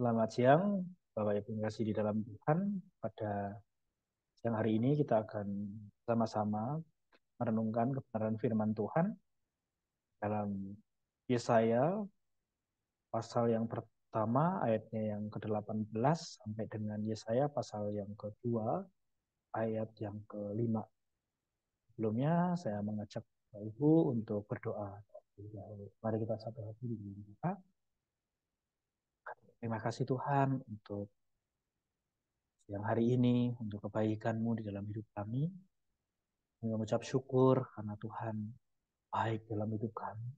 Selamat siang, Bapak Ibu yang kasih di dalam Tuhan. Pada siang hari ini kita akan sama-sama merenungkan kebenaran firman Tuhan dalam Yesaya pasal yang pertama ayatnya yang ke-18 sampai dengan Yesaya pasal yang kedua ayat yang ke-5. Sebelumnya saya mengajak Bapak Ibu untuk berdoa. Mari kita satu hati di dalam doa. Terima kasih Tuhan untuk siang hari ini, untuk kebaikan-Mu di dalam hidup kami. Kami mengucap syukur karena Tuhan baik dalam hidup kami.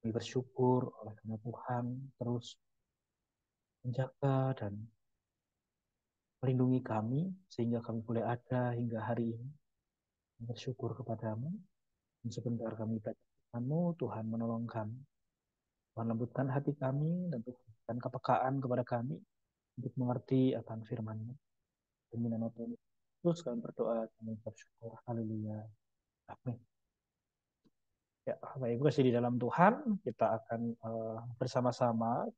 Kami bersyukur oleh karena Tuhan terus menjaga dan melindungi kami sehingga kami boleh ada hingga hari ini. Kami bersyukur kepadamu. Dan sebentar kami baca firman-Mu, Tuhan menolong kami. Tuhan lembutkan hati kami dan Tuhan kepekaan kepada kami untuk mengerti akan firman-Mu. Demi nama Tuhan Yesus kami berdoa dan mengucap syukur. Haleluya. Amin. Ya, Bapak Ibu kasih di dalam Tuhan, kita akan bersama-sama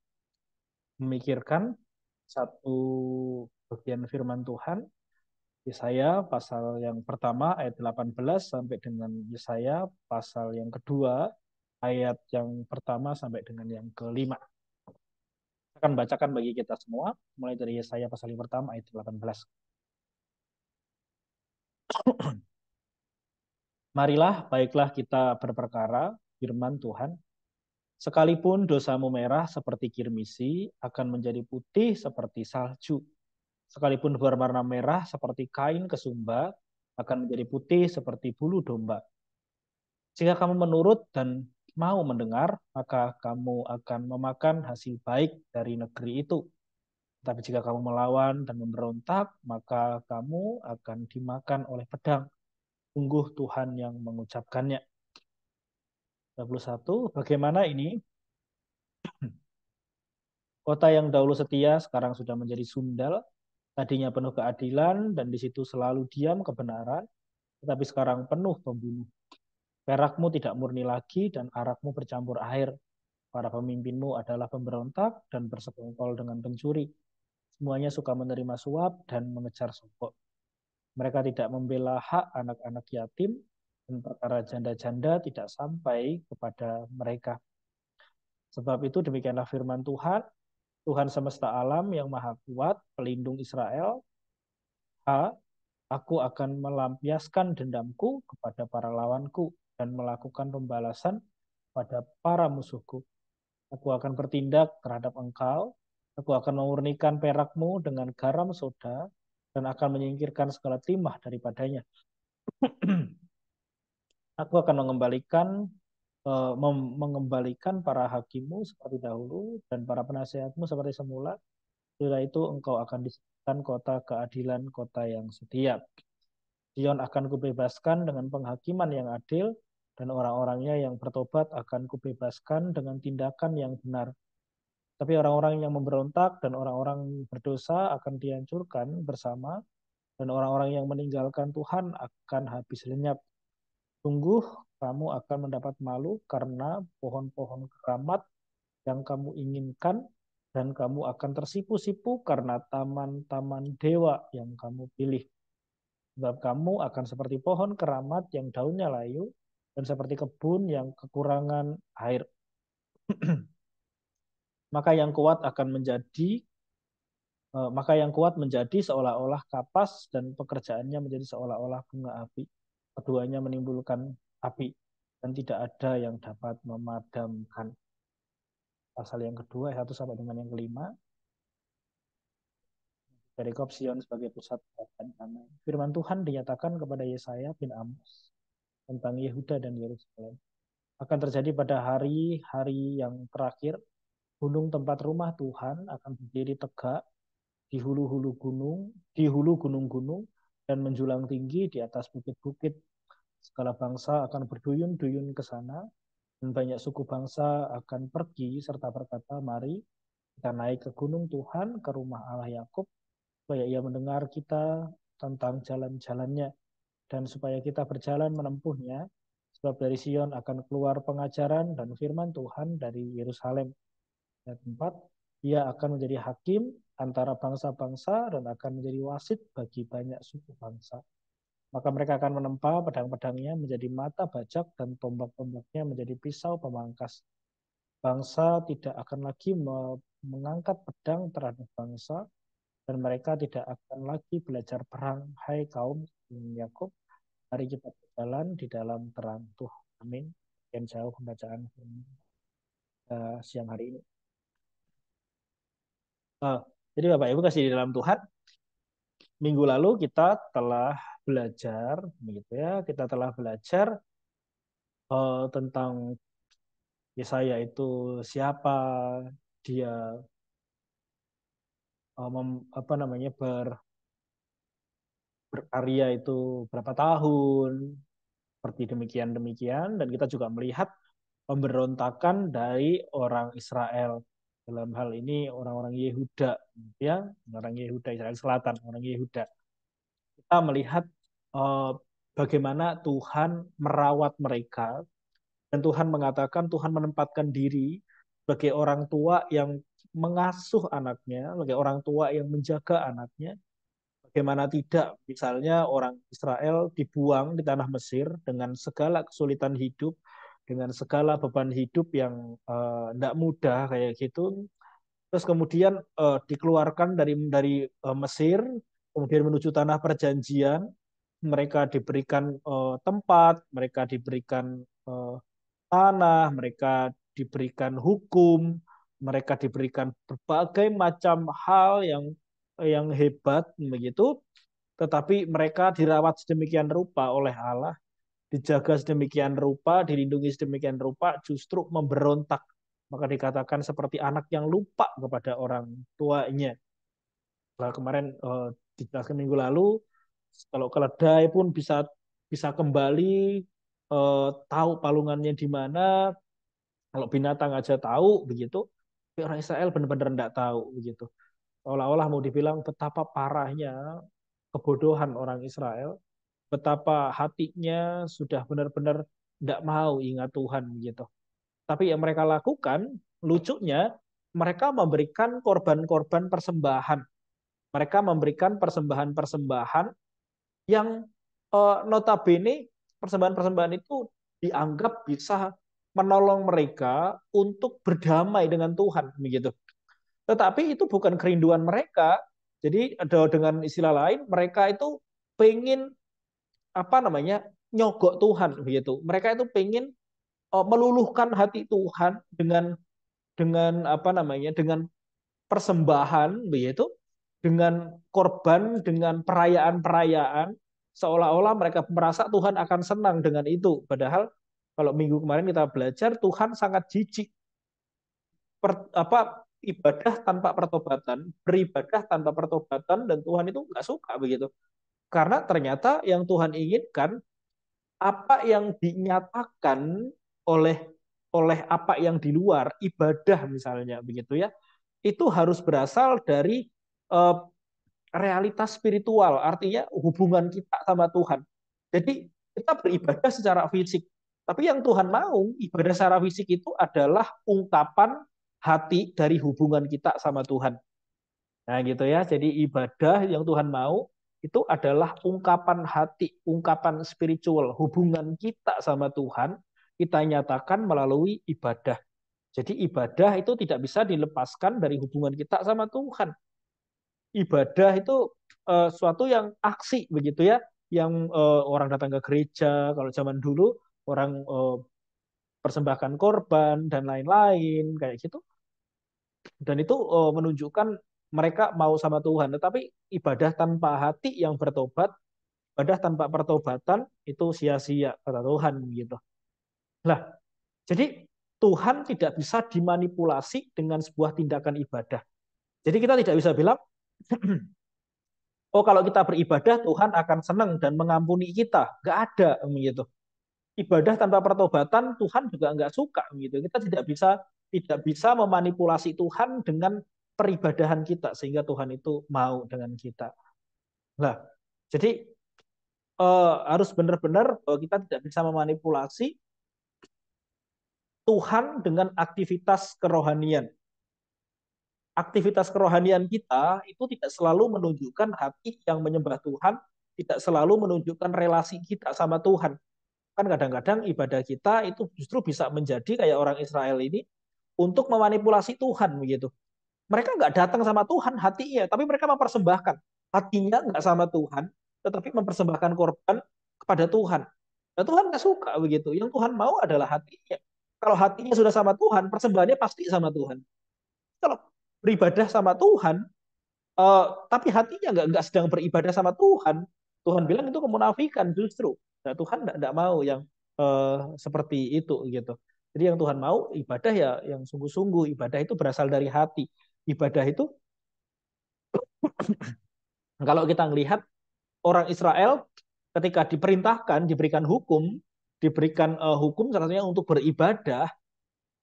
memikirkan satu bagian firman Tuhan. Yesaya pasal yang pertama ayat 18 sampai dengan Yesaya pasal yang kedua ayat yang pertama sampai dengan yang kelima. Saya akan bacakan bagi kita semua mulai dari Yesaya pasal yang pertama ayat 18. Marilah, baiklah kita berperkara, firman Tuhan. Sekalipun dosamu merah seperti kirmisi, akan menjadi putih seperti salju. Sekalipun berwarna merah seperti kain kesumba, akan menjadi putih seperti bulu domba. Jika kamu menurut dan mau mendengar, maka kamu akan memakan hasil baik dari negeri itu. Tapi jika kamu melawan dan memberontak, maka kamu akan dimakan oleh pedang. Sungguh Tuhan yang mengucapkannya. 21. Bagaimana ini? Kota yang dahulu setia sekarang sudah menjadi sundal. Tadinya penuh keadilan dan di situ selalu diam kebenaran, tetapi sekarang penuh pembunuh. Perakmu tidak murni lagi dan arakmu bercampur air. Para pemimpinmu adalah pemberontak dan bersekongkol dengan pencuri. Semuanya suka menerima suap dan mengejar sogok. Mereka tidak membela hak anak-anak yatim dan perkara janda-janda tidak sampai kepada mereka. Sebab itu demikianlah firman Tuhan, Tuhan semesta alam yang maha kuat, pelindung Israel. Aku akan melampiaskan dendamku kepada para lawanku dan melakukan pembalasan pada para musuhku. Aku akan bertindak terhadap engkau. Aku akan memurnikan perakmu dengan garam soda dan akan menyingkirkan segala timah daripadanya. Aku akan mengembalikan para hakimmu seperti dahulu dan para penasihatmu seperti semula. Setelah itu engkau akan disebutkan kota keadilan, kota yang setia. Sion akan kubebaskan dengan penghakiman yang adil, dan orang-orangnya yang bertobat akan kubebaskan dengan tindakan yang benar. Tapi orang-orang yang memberontak dan orang-orang berdosa akan dihancurkan bersama, dan orang-orang yang meninggalkan Tuhan akan habis lenyap. Sungguh kamu akan mendapat malu karena pohon-pohon keramat yang kamu inginkan, dan kamu akan tersipu-sipu karena taman-taman dewa yang kamu pilih. Sebab kamu akan seperti pohon keramat yang daunnya layu, dan seperti kebun yang kekurangan air. Maka yang kuat menjadi seolah-olah kapas, dan pekerjaannya menjadi seolah-olah bunga api. Keduanya menimbulkan api, dan tidak ada yang dapat memadamkan. Pasal yang kedua, 1 sampai dengan yang kelima. Perikop Sion sebagai pusat kerajaan damai. Firman Tuhan dinyatakan kepada Yesaya bin Amos tentang Yehuda dan Yerusalem. Akan terjadi pada hari-hari yang terakhir, gunung tempat rumah Tuhan akan berdiri tegak di hulu-hulu gunung, di hulu gunung-gunung, dan menjulang tinggi di atas bukit-bukit. Segala bangsa akan berduyun-duyun ke sana, dan banyak suku bangsa akan pergi serta berkata, mari kita naik ke gunung Tuhan, ke rumah Allah Yakub, supaya ia mendengar kita tentang jalan-jalannya, dan supaya kita berjalan menempuhnya, sebab dari Sion akan keluar pengajaran dan firman Tuhan dari Yerusalem. Ayat 4. Ia akan menjadi hakim antara bangsa-bangsa dan akan menjadi wasit bagi banyak suku bangsa. Maka mereka akan menempa pedang-pedangnya menjadi mata bajak dan tombak-tombaknya menjadi pisau pemangkas. Bangsa tidak akan lagi mengangkat pedang terhadap bangsa, dan mereka tidak akan lagi belajar perang. Hai kaum Yakub, mari kita berjalan di dalam terang Tuhan. Amin. Sekian jauh pembacaan siang hari ini. Uh, jadi Bapak Ibu kasih di dalam Tuhan, minggu lalu kita telah belajar, begitu ya, kita telah belajar tentang Yesaya itu siapa, dia apa namanya berkarya itu berapa tahun, seperti demikian demikian, dan kita juga melihat pemberontakan dari orang Israel, dalam hal ini orang-orang Yehuda, ya, orang Yehuda Israel Selatan, orang Yehuda. Kita melihat uh, bagaimana Tuhan merawat mereka, dan Tuhan mengatakan Tuhan menempatkan diri sebagai orang tua yang mengasuh anaknya, sebagai orang tua yang menjaga anaknya. Bagaimana tidak, misalnya orang Israel dibuang di tanah Mesir dengan segala kesulitan hidup, dengan segala beban hidup yang tidak mudah kayak gitu. Terus kemudian dikeluarkan dari Mesir, kemudian menuju tanah perjanjian. Mereka diberikan tempat, mereka diberikan tanah, mereka diberikan hukum, mereka diberikan berbagai macam hal yang hebat begitu, tetapi mereka dirawat sedemikian rupa oleh Allah, dijaga sedemikian rupa, dilindungi sedemikian rupa, justru memberontak. Maka dikatakan seperti anak yang lupa kepada orang tuanya. Nah, kemarin dijelaskan minggu lalu, kalau keledai pun bisa bisa kembali tahu palungannya di mana. Kalau binatang aja tahu begitu, tapi orang Israel benar-benar tidak tahu begitu. Seolah-olah mau dibilang betapa parahnya kebodohan orang Israel, betapa hatinya sudah benar-benar tidak mau ingat Tuhan gitu. Tapi yang mereka lakukan, lucunya, mereka memberikan korban-korban persembahan. Mereka memberikan persembahan-persembahan yang notabene persembahan-persembahan itu dianggap bisa menolong mereka untuk berdamai dengan Tuhan begitu. Tetapi itu bukan kerinduan mereka. Jadi ada dengan istilah lain, mereka itu pengen apa namanya nyogok Tuhan begitu. Mereka itu pengen meluluhkan hati Tuhan dengan apa namanya dengan persembahan begitu, dengan korban, dengan perayaan-perayaan, seolah-olah mereka merasa Tuhan akan senang dengan itu. Padahal kalau minggu kemarin kita belajar, Tuhan sangat jijik ibadah tanpa pertobatan, beribadah tanpa pertobatan, dan Tuhan itu nggak suka begitu. Karena ternyata yang Tuhan inginkan, apa yang dinyatakan oleh oleh apa yang di luar ibadah misalnya begitu ya, itu harus berasal dari uh, realitas spiritual, artinya hubungan kita sama Tuhan. Jadi kita beribadah secara fisik, tapi yang Tuhan mau ibadah secara fisik itu adalah ungkapan hati dari hubungan kita sama Tuhan. Nah gitu ya, jadi ibadah yang Tuhan mau itu adalah ungkapan hati, ungkapan spiritual, hubungan kita sama Tuhan, kita nyatakan melalui ibadah. Jadi ibadah itu tidak bisa dilepaskan dari hubungan kita sama Tuhan. Ibadah itu suatu yang aksi begitu ya, yang orang datang ke gereja, kalau zaman dulu orang persembahkan korban dan lain-lain kayak gitu. Dan itu menunjukkan mereka mau sama Tuhan. Tetapi ibadah tanpa hati yang bertobat, ibadah tanpa pertobatan itu sia-sia kata Tuhan gitu. Nah, jadi Tuhan tidak bisa dimanipulasi dengan sebuah tindakan ibadah. Jadi kita tidak bisa bilang, oh kalau kita beribadah Tuhan akan senang dan mengampuni kita. Nggak ada gitu. Ibadah tanpa pertobatan Tuhan juga nggak suka gitu. Kita tidak bisa memanipulasi Tuhan dengan peribadahan kita sehingga Tuhan itu mau dengan kita. Nah, jadi harus benar-benar kita tidak bisa memanipulasi Tuhan dengan aktivitas kerohanian. aktivitas kerohanian kita itu tidak selalu menunjukkan hati yang menyembah Tuhan, tidak selalu menunjukkan relasi kita sama Tuhan. Kan kadang-kadang ibadah kita itu justru bisa menjadi kayak orang Israel ini untuk memanipulasi Tuhan begitu. Mereka nggak datang sama Tuhan hatinya, tapi mereka mempersembahkan. Hatinya nggak sama Tuhan, tetapi mempersembahkan korban kepada Tuhan. Nah, Tuhan nggak suka begitu. Yang Tuhan mau adalah hatinya. Kalau hatinya sudah sama Tuhan, persembahannya pasti sama Tuhan. Kalau beribadah sama Tuhan, tapi hatinya nggak sedang beribadah sama Tuhan, Tuhan bilang itu kemunafikan justru. Nah, Tuhan nggak mau yang seperti itu gitu. Jadi yang Tuhan mau ibadah ya yang sungguh-sungguh. Ibadah itu berasal dari hati. Ibadah itu kalau kita melihat orang Israel ketika diperintahkan, diberikan hukum satunya untuk beribadah,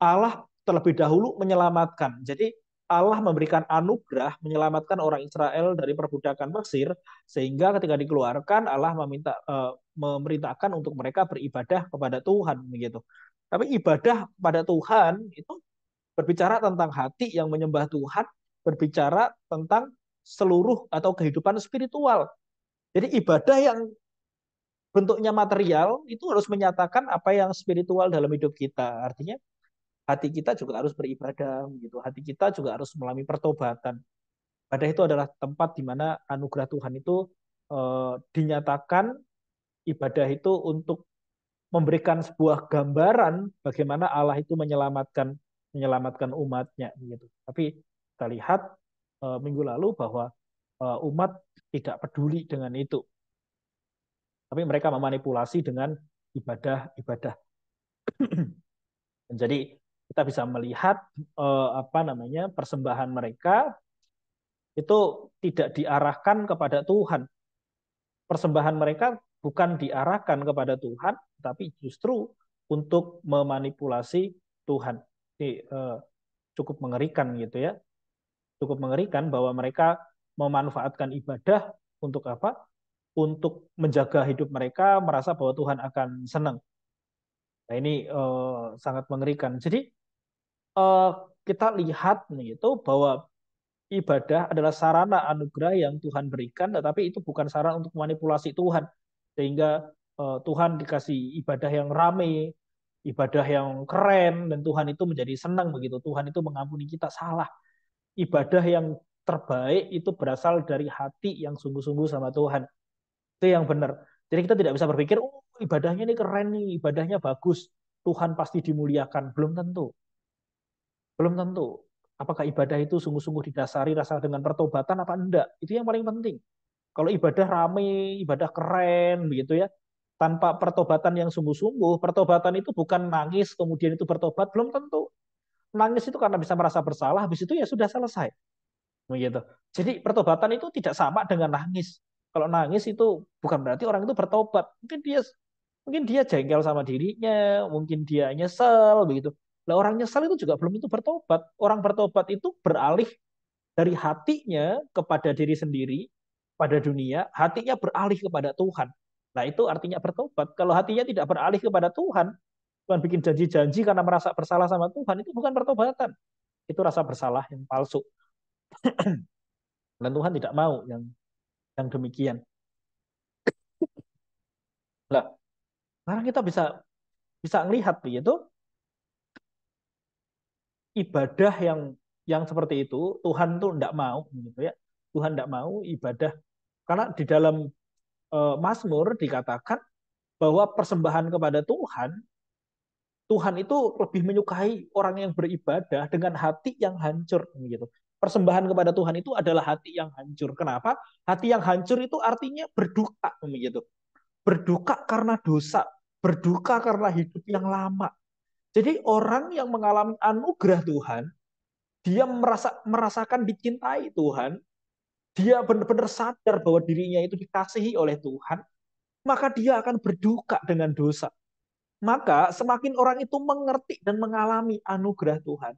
Allah terlebih dahulu menyelamatkan. Jadi Allah memberikan anugerah menyelamatkan orang Israel dari perbudakan Mesir sehingga ketika dikeluarkan Allah memerintahkan untuk mereka beribadah kepada Tuhan begitu. Tapi ibadah kepada Tuhan itu berbicara tentang hati yang menyembah Tuhan, berbicara tentang seluruh atau kehidupan spiritual. Jadi ibadah yang bentuknya material itu harus menyatakan apa yang spiritual dalam hidup kita. Artinya hati kita juga harus beribadah gitu. Hati kita juga harus melalui pertobatan. Ibadah itu adalah tempat di mana anugerah Tuhan itu dinyatakan. Ibadah itu untuk memberikan sebuah gambaran bagaimana Allah itu menyelamatkan umatnya gitu. Tapi kita lihat minggu lalu bahwa umat tidak peduli dengan itu. Tapi mereka memanipulasi dengan ibadah-ibadah. Jadi kita bisa melihat apa namanya persembahan mereka itu tidak diarahkan kepada Tuhan. Persembahan mereka bukan diarahkan kepada Tuhan, tapi justru untuk memanipulasi Tuhan. Ini cukup mengerikan gitu ya. Cukup mengerikan bahwa mereka memanfaatkan ibadah untuk apa? Untuk menjaga hidup mereka, merasa bahwa Tuhan akan senang. Nah, ini sangat mengerikan. Jadi eh, kita lihat nih itu bahwa ibadah adalah sarana anugerah yang Tuhan berikan, tetapi itu bukan sarana untuk manipulasi Tuhan. Sehingga Tuhan dikasih ibadah yang rame, ibadah yang keren, dan Tuhan itu menjadi senang begitu. Tuhan itu mengampuni kita salah. Ibadah yang terbaik itu berasal dari hati yang sungguh-sungguh sama Tuhan. Itu yang benar. Jadi kita tidak bisa berpikir, oh ibadahnya ini keren nih, ibadahnya bagus. Tuhan pasti dimuliakan. Belum tentu. Belum tentu. Apakah ibadah itu sungguh-sungguh didasari rasa dengan pertobatan apa enggak? Itu yang paling penting. Kalau ibadah rame, ibadah keren begitu ya, tanpa pertobatan yang sungguh-sungguh, pertobatan itu bukan nangis kemudian itu bertobat, belum tentu. Nangis itu karena bisa merasa bersalah, habis itu ya sudah selesai. Begitu. Jadi pertobatan itu tidak sama dengan nangis. Kalau nangis itu bukan berarti orang itu bertobat. Mungkin dia jengkel sama dirinya, mungkin dia nyesel begitu. Nah, orang nyesel itu juga belum itu bertobat. Orang bertobat itu beralih dari hatinya kepada diri sendiri, pada dunia, hatinya beralih kepada Tuhan. Nah, itu artinya bertobat. Kalau hatinya tidak beralih kepada Tuhan, Tuhan bikin janji-janji karena merasa bersalah sama Tuhan, itu bukan pertobatan. Itu rasa bersalah yang palsu. Dan Tuhan tidak mau yang demikian. Nah, sekarang kita bisa bisa melihat begitu ibadah yang seperti itu Tuhan tuh tidak mau gitu ya. Tuhan tidak mau ibadah karena di dalam Mazmur dikatakan bahwa persembahan kepada Tuhan itu lebih menyukai orang yang beribadah dengan hati yang hancur gitu. Persembahan kepada Tuhan itu adalah hati yang hancur. Kenapa? Hati yang hancur itu artinya berduka begitu. Berduka karena dosa, berduka karena hidup yang lama. Jadi orang yang mengalami anugerah Tuhan, dia merasakan dicintai Tuhan, dia benar-benar sadar bahwa dirinya itu dikasihi oleh Tuhan, maka dia akan berduka dengan dosa. Maka semakin orang itu mengerti dan mengalami anugerah Tuhan,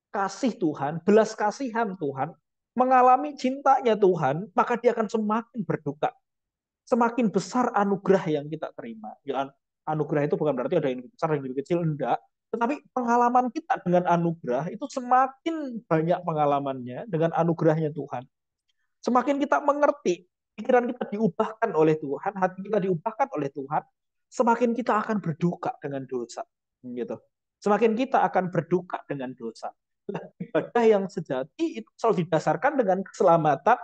kasih Tuhan, belas kasihan Tuhan, mengalami cintanya Tuhan, maka dia akan semakin berduka. Semakin besar anugerah yang kita terima. Ya, anugerah itu bukan berarti ada yang lebih besar, yang lebih kecil, enggak. Tetapi pengalaman kita dengan anugerah itu semakin banyak pengalamannya dengan anugerahnya Tuhan. Semakin kita mengerti, pikiran kita diubahkan oleh Tuhan, hati kita diubahkan oleh Tuhan, semakin kita akan berduka dengan dosa. Gitu. Semakin kita akan berduka dengan dosa. Nah, ibadah yang sejati itu selalu didasarkan dengan keselamatan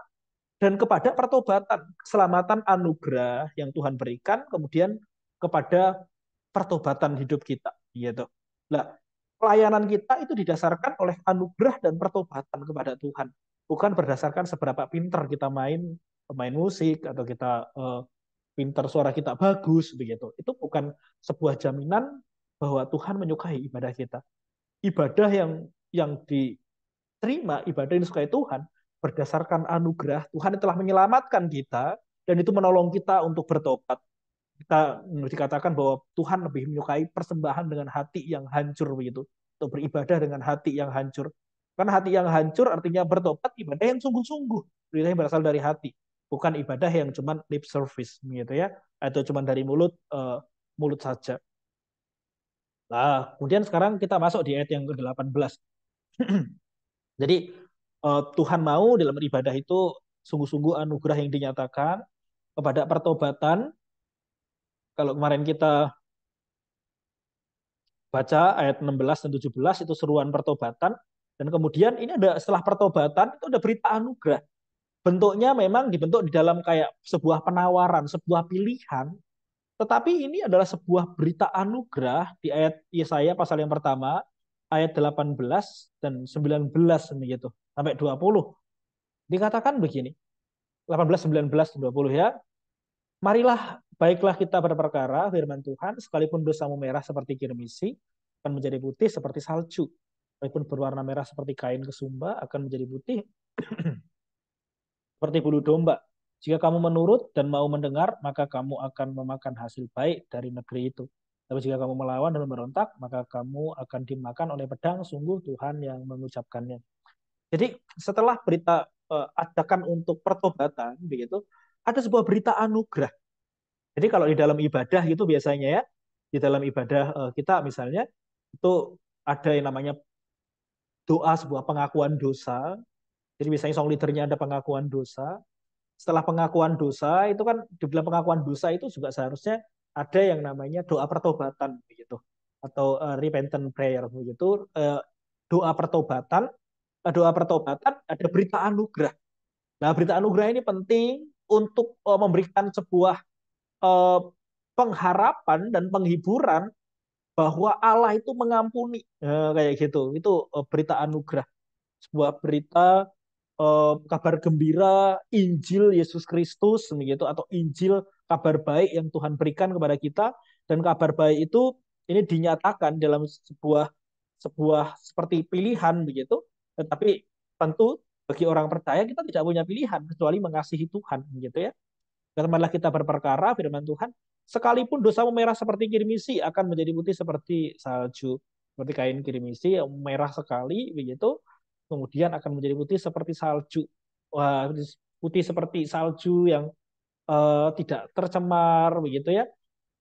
dan kepada pertobatan. Keselamatan anugerah yang Tuhan berikan, kemudian kepada pertobatan hidup kita. Gitu. Nah, pelayanan kita itu didasarkan oleh anugerah dan pertobatan kepada Tuhan. Bukan berdasarkan seberapa pinter kita main musik, atau kita pinter suara kita bagus, begitu. Itu bukan sebuah jaminan bahwa Tuhan menyukai ibadah kita. Ibadah yang diterima, ibadah yang disukai Tuhan, berdasarkan anugerah, Tuhan telah menyelamatkan kita, dan itu menolong kita untuk bertobat. Kita dikatakan bahwa Tuhan lebih menyukai persembahan dengan hati yang hancur, begitu, untuk beribadah dengan hati yang hancur. Karena hati yang hancur artinya bertobat, ibadah yang sungguh-sungguh, ibadah yang berasal dari hati, bukan ibadah yang cuma lip service, gitu ya, atau cuma dari mulut saja. Nah, kemudian sekarang kita masuk di ayat yang ke-18. Jadi Tuhan mau dalam ibadah itu sungguh-sungguh anugerah yang dinyatakan kepada pertobatan. Kalau kemarin kita baca ayat 16 dan 17 itu seruan pertobatan, dan kemudian ini ada setelah pertobatan itu ada berita anugerah. Bentuknya memang dibentuk di dalam kayak sebuah penawaran, sebuah pilihan, tetapi ini adalah sebuah berita anugerah di ayat Yesaya pasal yang pertama, ayat 18 dan 19 begitu sampai 20. Dikatakan begini, 18, 19, 20 ya. Marilah, baiklah kita berperkara, firman Tuhan, sekalipun dosamu merah seperti kirmisi, akan menjadi putih seperti salju. Sekalipun berwarna merah seperti kain kesumba, akan menjadi putih seperti bulu domba. Jika kamu menurut dan mau mendengar, maka kamu akan memakan hasil baik dari negeri itu. Tapi jika kamu melawan dan memberontak, maka kamu akan dimakan oleh pedang. Sungguh Tuhan yang mengucapkannya. Jadi setelah berita adakan untuk pertobatan, begitu, ada sebuah berita anugerah. Jadi kalau di dalam ibadah gitu biasanya ya, di dalam ibadah kita misalnya itu ada yang namanya doa, sebuah pengakuan dosa. Jadi biasanya song leadernya ada pengakuan dosa. Setelah pengakuan dosa itu kan di dalam pengakuan dosa itu juga seharusnya ada yang namanya doa pertobatan begitu, atau repentant prayer begitu. Doa pertobatan, doa pertobatan ada berita anugerah. Nah, berita anugerah ini penting untuk memberikan sebuah eh, pengharapan dan penghiburan bahwa Allah itu mengampuni. Kayak gitu. Itu berita anugerah, sebuah berita kabar gembira Injil Yesus Kristus begitu, atau Injil kabar baik yang Tuhan berikan kepada kita. Dan kabar baik itu ini dinyatakan dalam sebuah sebuah seperti pilihan begitu, tetapi tentu bagi orang percaya kita tidak punya pilihan kecuali mengasihi Tuhan begitu ya. Firmanlah kita berperkara, firman Tuhan, sekalipun dosamu merah seperti kirmisi, akan menjadi putih seperti salju. Seperti kain kirmisi yang merah sekali, begitu, kemudian akan menjadi putih seperti salju. Wah, putih seperti salju yang tidak tercemar, begitu ya.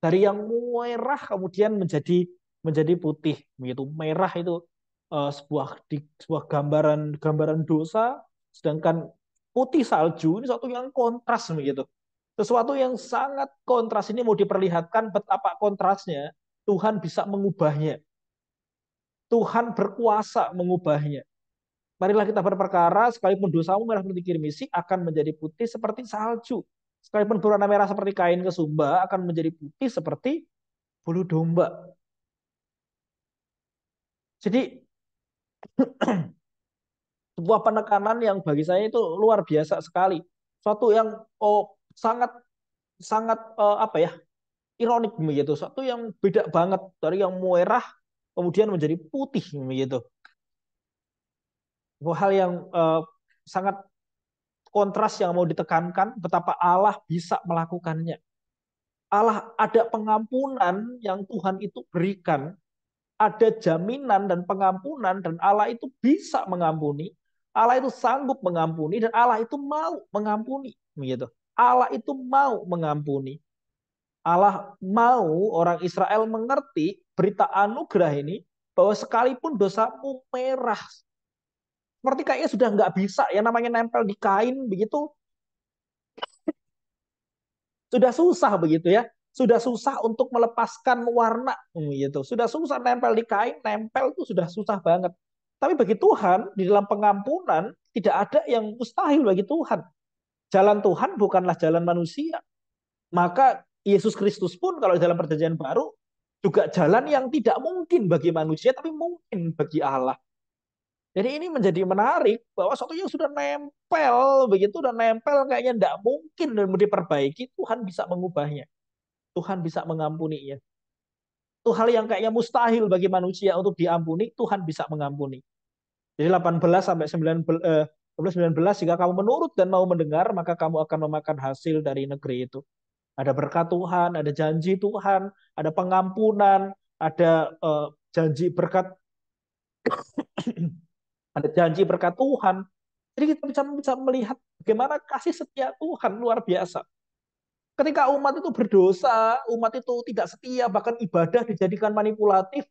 Dari yang merah kemudian menjadi putih, begitu. Merah itu sebuah gambaran gambaran dosa, sedangkan putih salju ini satu yang kontras begitu. Sesuatu yang sangat kontras ini mau diperlihatkan betapa kontrasnya Tuhan bisa mengubahnya. Tuhan berkuasa mengubahnya. Marilah kita berperkara, sekalipun dosamu merah seperti kirmisi, akan menjadi putih seperti salju. Sekalipun berwarna merah seperti kain kesumba, akan menjadi putih seperti bulu domba. Jadi sebuah penekanan yang bagi saya itu luar biasa sekali. Suatu yang sangat sangat apa ya, ironik begitu. Suatu yang beda banget dari yang merah kemudian menjadi putih begitu. Sebuah hal yang sangat kontras yang mau ditekankan betapa Allah bisa melakukannya. Allah ada pengampunan yang Tuhan itu berikan, ada jaminan dan pengampunan, dan Allah itu bisa mengampuni. Allah itu sanggup mengampuni, dan Allah itu mau mengampuni. Begitu. Allah itu mau mengampuni. Allah mau orang Israel mengerti berita anugerah ini, bahwa sekalipun dosamu merah, seperti kayaknya sudah nggak bisa, yang namanya nempel di kain begitu, sudah susah begitu ya, sudah susah untuk melepaskan warna gitu, sudah susah nempel di kain, nempel itu sudah susah banget. Tapi bagi Tuhan di dalam pengampunan tidak ada yang mustahil bagi Tuhan. Jalan Tuhan bukanlah jalan manusia. Maka Yesus Kristus pun kalau dalam perjanjian baru juga jalan yang tidak mungkin bagi manusia tapi mungkin bagi Allah. Jadi ini menjadi menarik bahwa sesuatu yang sudah nempel begitu dan nempel kayaknya tidak mungkin dan mau diperbaiki, Tuhan bisa mengubahnya. Tuhan bisa mengampuninya. Itu hal yang kayaknya mustahil bagi manusia untuk diampuni, Tuhan bisa mengampuni. Jadi 18 sampai 19 jika kamu menurut dan mau mendengar, maka kamu akan memakan hasil dari negeri itu. Ada berkat Tuhan, ada janji Tuhan, ada pengampunan, ada janji berkat, ada janji berkat Tuhan. Jadi kita bisa melihat bagaimana kasih setia Tuhan luar biasa. Ketika umat itu berdosa, umat itu tidak setia, bahkan ibadah dijadikan manipulatif,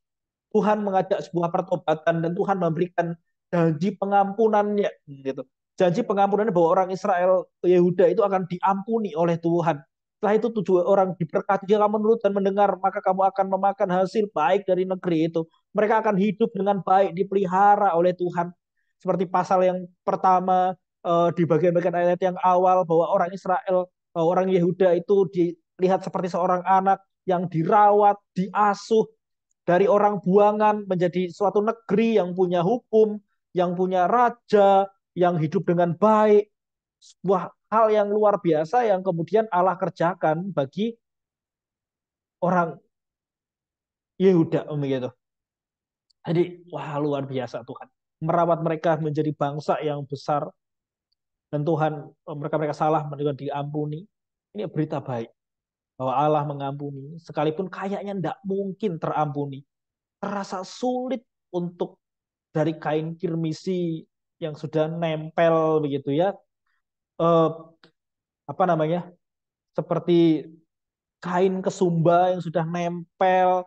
Tuhan mengajak sebuah pertobatan dan Tuhan memberikan janji pengampunannya gitu. Janji pengampunannya bahwa orang Israel Yehuda itu akan diampuni oleh Tuhan. Setelah itu tujuh orang diberkati, jika kamu menurut dan mendengar, maka kamu akan memakan hasil baik dari negeri itu. Mereka akan hidup dengan baik, dipelihara oleh Tuhan. Seperti pasal yang pertama di bagian-bagian ayat yang awal bahwa orang Israel, orang Yehuda itu dilihat seperti seorang anak yang dirawat, diasuh, dari orang buangan menjadi suatu negeri yang punya hukum, yang punya raja, yang hidup dengan baik. Sebuah hal yang luar biasa yang kemudian Allah kerjakan bagi orang Yehuda begitu. Jadi wah luar biasa Tuhan. Merawat mereka menjadi bangsa yang besar dan Tuhan mereka salah mereka diampuni. Ini berita baik bahwa Allah mengampuni sekalipun kayaknya tidak mungkin terampuni. Terasa sulit untuk dari kain kirmisi yang sudah nempel begitu ya, eh, apa namanya, seperti kain kesumba yang sudah nempel,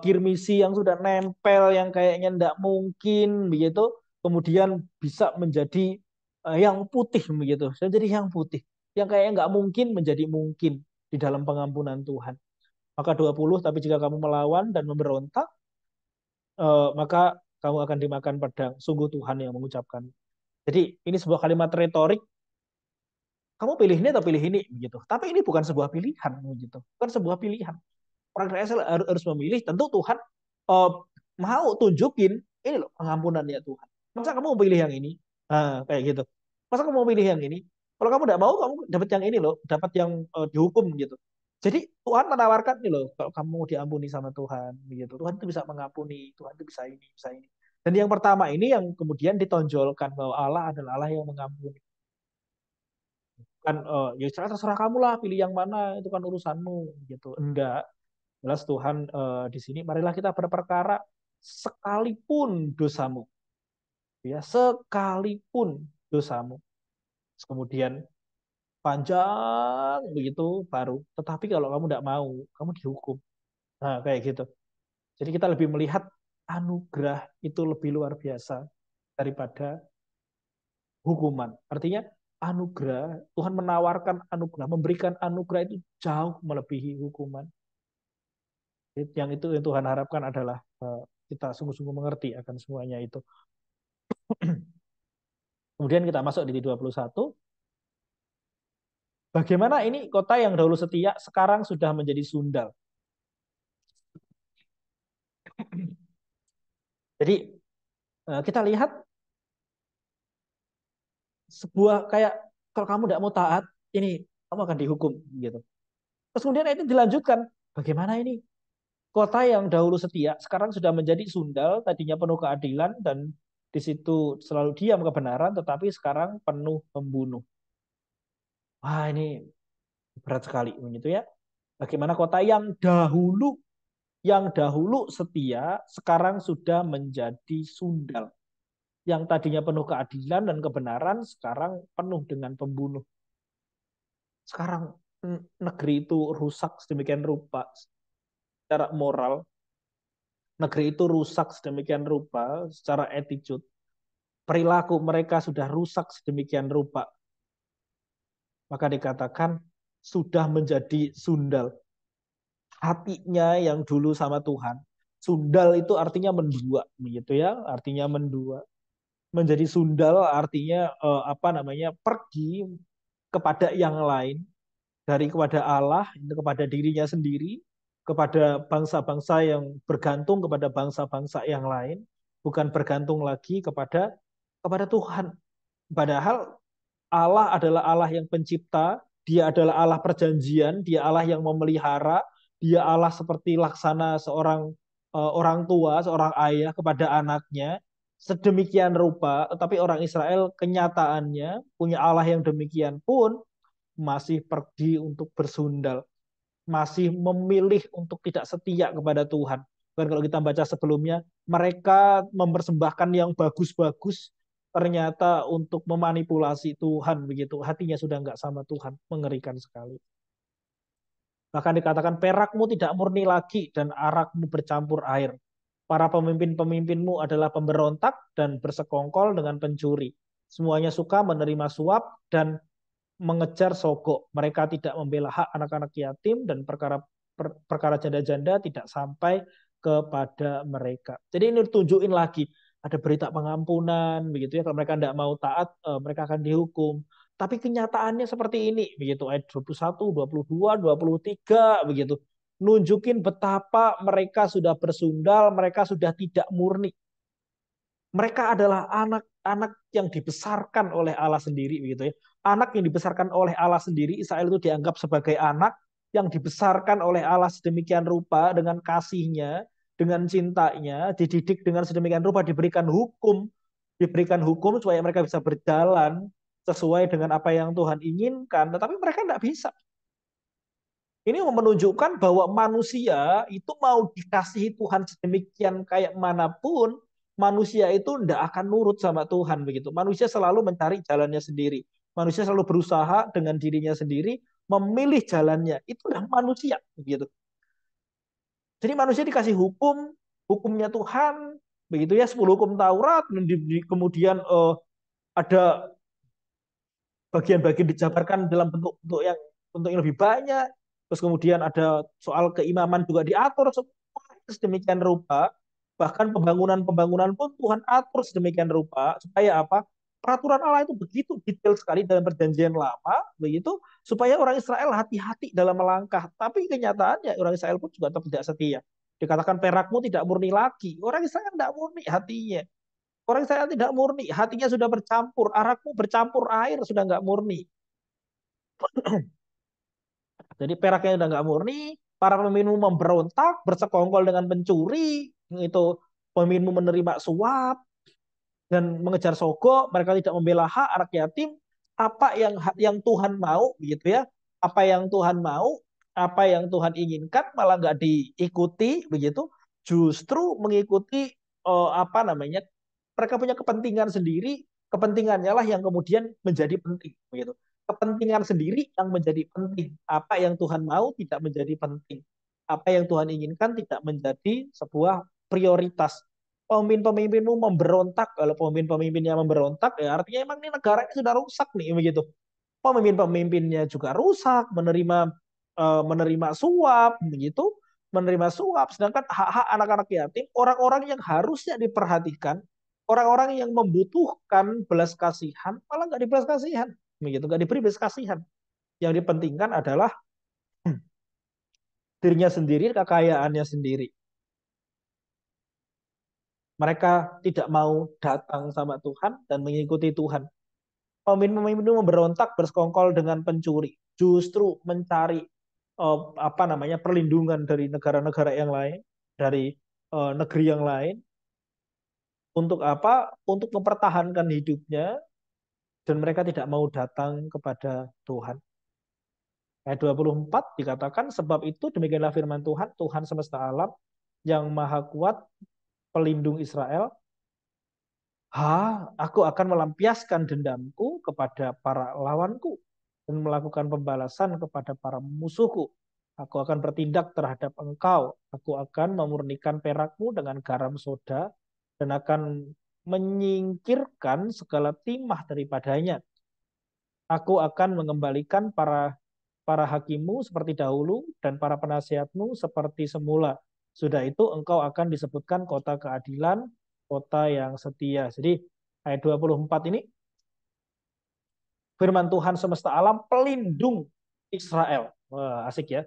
kirmisi yang sudah nempel yang kayaknya tidak mungkin begitu, kemudian bisa menjadi yang putih begitu, jadi yang putih yang kayaknya nggak mungkin menjadi mungkin di dalam pengampunan Tuhan. Maka 20, tapi jika kamu melawan dan memberontak, maka kamu akan dimakan pedang. Sungguh Tuhan yang mengucapkan. Jadi ini sebuah kalimat retorik. Kamu pilih ini atau pilih ini, begitu. Tapi ini bukan sebuah pilihan, begitu. Bukan sebuah pilihan. Orang Israel harus memilih. Tentu Tuhan uh, mau tunjukin ini loh pengampunannya Tuhan. Masa kamu mau pilih yang ini? Nah, kayak gitu. Masa kamu mau pilih yang ini? Kalau kamu tidak mau, kamu dapat yang ini loh, dapat yang dihukum gitu. Jadi Tuhan menawarkan nih loh, kalau kamu mau diampuni sama Tuhan, gitu. Tuhan itu bisa mengampuni, Tuhan itu bisa ini, bisa ini. Dan yang pertama ini yang kemudian ditonjolkan bahwa Allah adalah Allah yang mengampuni. Kan ya terserah kamu lah pilih yang mana, itu kan urusanmu gitu. Enggak, jelas Tuhan di sini marilah kita berperkara sekalipun dosamu, ya sekalipun dosamu. Terus kemudian panjang begitu baru, tetapi kalau kamu tidak mau kamu dihukum. Nah kayak gitu. Jadi kita lebih melihat anugerah itu lebih luar biasa daripada hukuman. Artinya anugerah, Tuhan menawarkan anugerah, memberikan anugerah itu jauh melebihi hukuman. Yang itu yang Tuhan harapkan adalah kita sungguh-sungguh mengerti akan semuanya itu. Kemudian kita masuk di 21. Bagaimana ini kota yang dahulu setia sekarang sudah menjadi sundal. Jadi kita lihat sebuah kayak kalau kamu tidak mau taat, ini kamu akan dihukum gitu. Terus kemudian itu dilanjutkan, bagaimana ini kota yang dahulu setia sekarang sudah menjadi sundal, tadinya penuh keadilan dan di situ selalu diam kebenaran, tetapi sekarang penuh pembunuh. Wah ini berat sekali begitu ya. Bagaimana kota yang dahulu setia sekarang sudah menjadi sundal. Yang tadinya penuh keadilan dan kebenaran sekarang penuh dengan pembunuh. Sekarang negeri itu rusak sedemikian rupa secara moral. negeri itu rusak sedemikian rupa secara attitude, perilaku mereka sudah rusak sedemikian rupa, maka dikatakan sudah menjadi sundal. Hatinya yang dulu sama Tuhan. Sundal itu artinya mendua, begitu ya, artinya mendua. Menjadi sundal artinya apa namanya? Pergi kepada yang lain, dari kepada Allah itu kepada dirinya sendiri, kepada bangsa-bangsa yang bergantung kepada bangsa-bangsa yang lain, bukan bergantung lagi kepada Tuhan. Padahal Allah adalah Allah yang pencipta, dia adalah Allah perjanjian, dia Allah yang memelihara, dia Allah seperti laksana seorang orang tua, seorang ayah kepada anaknya. Sedemikian rupa, tetapi orang Israel kenyataannya punya Allah yang demikian pun masih pergi untuk bersundal, masih memilih untuk tidak setia kepada Tuhan. Dan kalau kita baca sebelumnya, mereka mempersembahkan yang bagus-bagus, ternyata untuk memanipulasi Tuhan begitu. Hatinya sudah nggak sama Tuhan, mengerikan sekali. Bahkan dikatakan perakmu tidak murni lagi dan arakmu bercampur air. Para pemimpin-pemimpinmu adalah pemberontak dan bersekongkol dengan pencuri. Semuanya suka menerima suap dan mengejar sogok. Mereka tidak membela hak anak-anak yatim dan perkara janda-janda tidak sampai kepada mereka. Jadi ini tunjukin lagi ada berita pengampunan begitu ya. Kalau mereka tidak mau taat, mereka akan dihukum. Tapi kenyataannya seperti ini begitu, ayat 21, 22, 23 begitu. Nunjukin betapa mereka sudah bersundal, mereka sudah tidak murni. Mereka adalah anak-anak yang dibesarkan oleh Allah sendiri begitu ya. Anak yang dibesarkan oleh Allah sendiri, Israel itu dianggap sebagai anak yang dibesarkan oleh Allah sedemikian rupa dengan kasihnya, dengan cintanya, dididik dengan sedemikian rupa, diberikan hukum supaya mereka bisa berjalan sesuai dengan apa yang Tuhan inginkan, tetapi mereka tidak bisa. Ini menunjukkan bahwa manusia itu mau dikasihi Tuhan sedemikian kayak manapun, manusia itu tidak akan nurut sama Tuhan begitu. Manusia selalu mencari jalannya sendiri. Manusia selalu berusaha dengan dirinya sendiri memilih jalannya. Itulah manusia begitu. Jadi manusia dikasih hukumnya Tuhan, begitu ya, 10 hukum Taurat, kemudian ada bagian-bagian dijabarkan dalam bentuk yang lebih banyak. Terus kemudian ada soal keimaman juga diatur sedemikian rupa. Bahkan pembangunan-pembangunan pun Tuhan atur sedemikian rupa supaya apa? Peraturan Allah itu begitu detail sekali dalam perjanjian lama, begitu supaya orang Israel hati-hati dalam melangkah. Tapi kenyataannya orang Israel pun juga tetap tidak setia. Dikatakan perakmu tidak murni lagi. Orang Israel tidak murni hatinya. Orang Israel tidak murni, hatinya sudah bercampur, arakmu bercampur air, sudah nggak murni. Jadi peraknya udah nggak murni, para pemimpinmu memberontak, bersekongkol dengan pencuri, itu pemimpinmu menerima suap dan mengejar sogok, mereka tidak membela hak anak yatim, apa yang Tuhan mau, gitu ya, apa yang Tuhan mau, apa yang Tuhan inginkan malah nggak diikuti, begitu, justru mengikuti apa namanya, mereka punya kepentingan sendiri, kepentingannya lah yang kemudian menjadi penting, begitu kepentingan sendiri yang menjadi penting. Apa yang Tuhan mau tidak menjadi penting. Apa yang Tuhan inginkan tidak menjadi sebuah prioritas. Pemimpin-pemimpinmu memberontak. Kalau pemimpin-pemimpinnya memberontak, ya artinya emang ini negara ini sudah rusak nih begitu. Pemimpin-pemimpinnya juga rusak, menerima suap begitu, menerima suap. Sedangkan hak-hak anak-anak yatim, orang-orang yang harusnya diperhatikan, orang-orang yang membutuhkan belas kasihan, malah nggak dibelas kasihan begitu, nggak diberi belas kasihan. Yang dipentingkan adalah dirinya sendiri, kekayaannya sendiri. Mereka tidak mau datang sama Tuhan dan mengikuti Tuhan. Pemimpin-pemimpin itu memberontak, bersekongkol dengan pencuri, justru mencari apa namanya perlindungan dari negara-negara yang lain, dari negeri yang lain, untuk apa? Untuk mempertahankan hidupnya, dan mereka tidak mau datang kepada Tuhan. Ayat 24 dikatakan, sebab itu demikianlah firman Tuhan, Tuhan semesta alam, yang maha kuat, pelindung Israel. Aku akan melampiaskan dendamku kepada para lawanku dan melakukan pembalasan kepada para musuhku. Aku akan bertindak terhadap engkau. Aku akan memurnikan perakmu dengan garam soda dan akan menyingkirkan segala timah daripadanya. Aku akan mengembalikan para para hakimmu seperti dahulu dan para penasihatmu seperti semula. Sudah itu engkau akan disebutkan kota keadilan, kota yang setia. Jadi ayat 24 ini firman Tuhan semesta alam pelindung Israel. Wah, asik ya.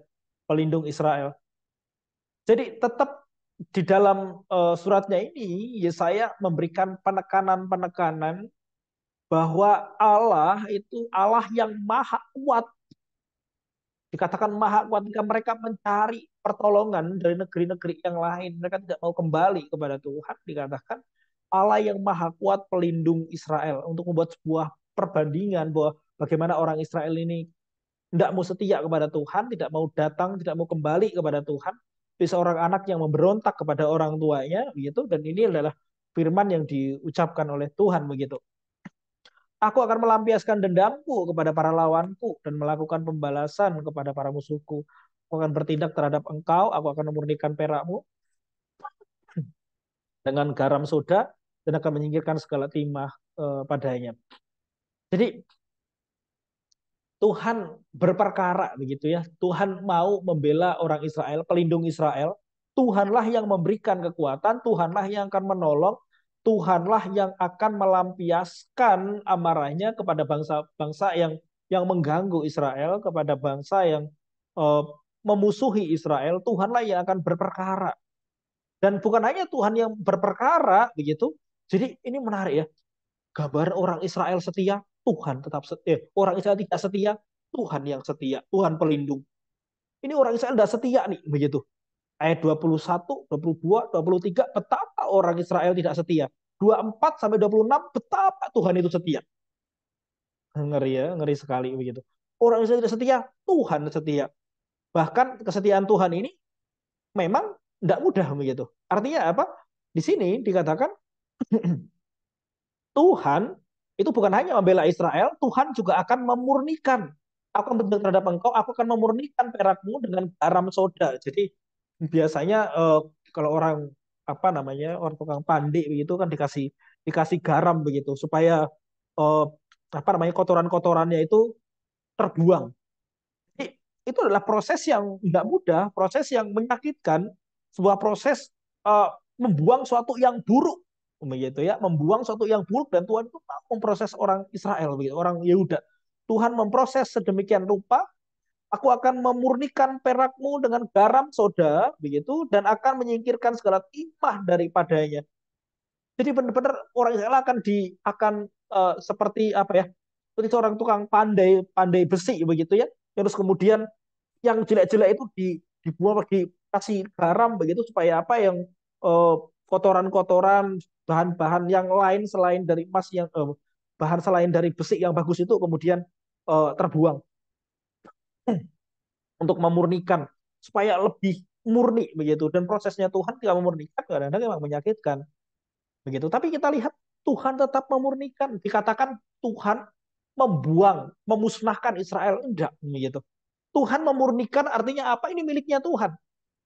Pelindung Israel. Jadi tetap di dalam suratnya ini Yesaya memberikan penekanan-penekanan bahwa Allah itu Allah yang maha kuat. Dikatakan maha kuat ketika mereka mencari pertolongan dari negeri-negeri yang lain. Mereka tidak mau kembali kepada Tuhan. Dikatakan Allah yang maha kuat pelindung Israel. Untuk membuat sebuah perbandingan bahwa bagaimana orang Israel ini tidak mau setia kepada Tuhan, tidak mau datang, tidak mau kembali kepada Tuhan. Jadi seorang anak yang memberontak kepada orang tuanya, begitu. Dan ini adalah firman yang diucapkan oleh Tuhan, begitu. Aku akan melampiaskan dendamku kepada para lawanku dan melakukan pembalasan kepada para musuhku. Aku akan bertindak terhadap engkau, aku akan memurnikan perakmu dengan garam soda dan akan menyingkirkan segala timah padanya. Jadi Tuhan berperkara begitu ya. Tuhan mau membela orang Israel, pelindung Israel. Tuhanlah yang memberikan kekuatan, Tuhanlah yang akan menolong, Tuhanlah yang akan melampiaskan amarahnya kepada bangsa-bangsa yang mengganggu Israel, kepada bangsa yang uh, memusuhi Israel. Tuhanlah yang akan berperkara. Dan bukan hanya Tuhan yang berperkara begitu. Jadi ini menarik ya. Gambar orang Israel setia, Tuhan tetap setia. Orang Israel tidak setia, Tuhan yang setia, Tuhan pelindung. Ini orang Israel tidak setia nih, begitu. Ayat 21, 22, 23, betapa orang Israel tidak setia. 24 sampai 26, betapa Tuhan itu setia. Ngeri ya, ngeri sekali begitu. Orang Israel tidak setia, Tuhan setia. Bahkan kesetiaan Tuhan ini memang tidak mudah begitu. Artinya apa? Di sini dikatakan Tuhan itu bukan hanya membela Israel, Tuhan juga akan memurnikan. Aku akan bentuk terhadap engkau, aku akan memurnikan perakmu dengan garam soda. Jadi biasanya kalau orang apa namanya orang tukang pandai begitu kan dikasih dikasih garam begitu supaya eh, apa namanya kotoran-kotorannya itu terbuang. Jadi, itu adalah proses yang tidak mudah, proses yang menyakitkan, sebuah proses uh, membuang suatu yang buruk, begitu ya, membuang suatu yang buruk dan Tuhan itu mau memproses orang Israel, begitu, orang Yehuda. Tuhan memproses sedemikian rupa, aku akan memurnikan perakmu dengan garam soda, begitu, dan akan menyingkirkan segala timah daripadanya. Jadi benar-benar orang Israel akan seperti apa ya? Seperti seorang tukang pandai pandai besi begitu ya. Terus kemudian yang jelek-jelek itu dibuang dikasih garam begitu supaya apa yang kotoran-kotoran bahan-bahan yang lain selain dari emas yang bahan selain dari besi yang bagus itu kemudian terbuang untuk memurnikan supaya lebih murni begitu dan prosesnya Tuhan tidak memurnikan kadang-kadang memang menyakitkan begitu tapi kita lihat Tuhan tetap memurnikan dikatakan Tuhan membuang memusnahkan Israel enggak begitu Tuhan memurnikan artinya apa ini miliknya Tuhan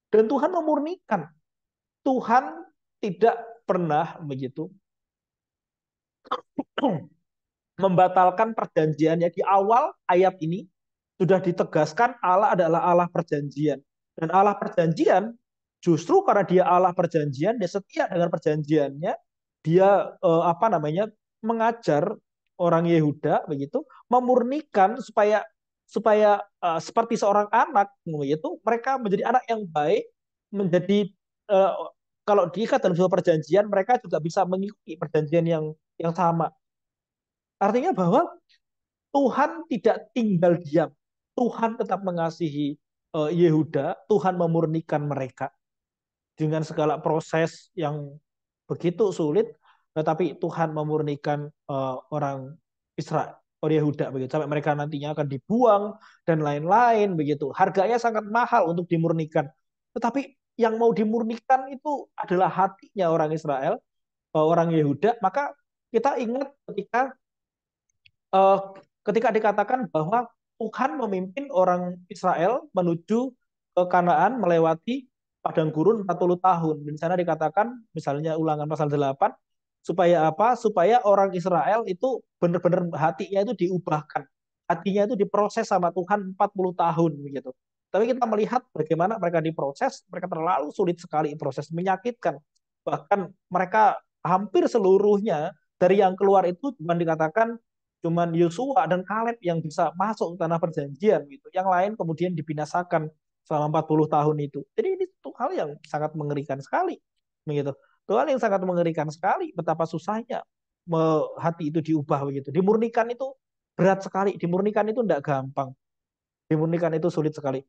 dan Tuhan memurnikan. Tuhan tidak pernah begitu membatalkan perjanjiannya di awal ayat ini sudah ditegaskan Allah adalah Allah perjanjian dan Allah perjanjian justru karena dia Allah perjanjian dia setia dengan perjanjiannya dia apa namanya mengajar orang Yehuda begitu memurnikan supaya supaya seperti seorang anak begitu mereka menjadi anak yang baik menjadi uh, kalau diikat dalam sebuah perjanjian mereka juga bisa mengikuti perjanjian yang sama artinya bahwa Tuhan tidak tinggal diam Tuhan tetap mengasihi Yehuda Tuhan memurnikan mereka dengan segala proses yang begitu sulit, tetapi Tuhan memurnikan orang Israel, orang Yehuda begitu sampai mereka nantinya akan dibuang dan lain-lain begitu. Harganya sangat mahal untuk dimurnikan. Tetapi yang mau dimurnikan itu adalah hatinya orang Israel, orang Yehuda. Maka kita ingat uh, ketika dikatakan bahwa Tuhan memimpin orang Israel menuju ke Kanaan melewati padang gurun 40 tahun. Di sana dikatakan, misalnya Ulangan pasal 8, supaya apa? Supaya orang Israel itu benar-benar hatinya itu diubahkan. Hatinya itu diproses sama Tuhan 40 tahun begitu. Tapi kita melihat bagaimana mereka diproses, mereka terlalu sulit sekali proses, menyakitkan. Bahkan mereka hampir seluruhnya dari yang keluar itu cuma dikatakan cuman Yosua dan Kaleb yang bisa masuk ke tanah perjanjian gitu. Yang lain kemudian dibinasakan selama 40 tahun itu. Jadi ini tuh hal yang sangat mengerikan sekali begitu. Itu hal yang sangat mengerikan sekali betapa susahnya hati itu diubah begitu. Dimurnikan itu berat sekali, dimurnikan itu tidak gampang. Dimurnikan itu sulit sekali.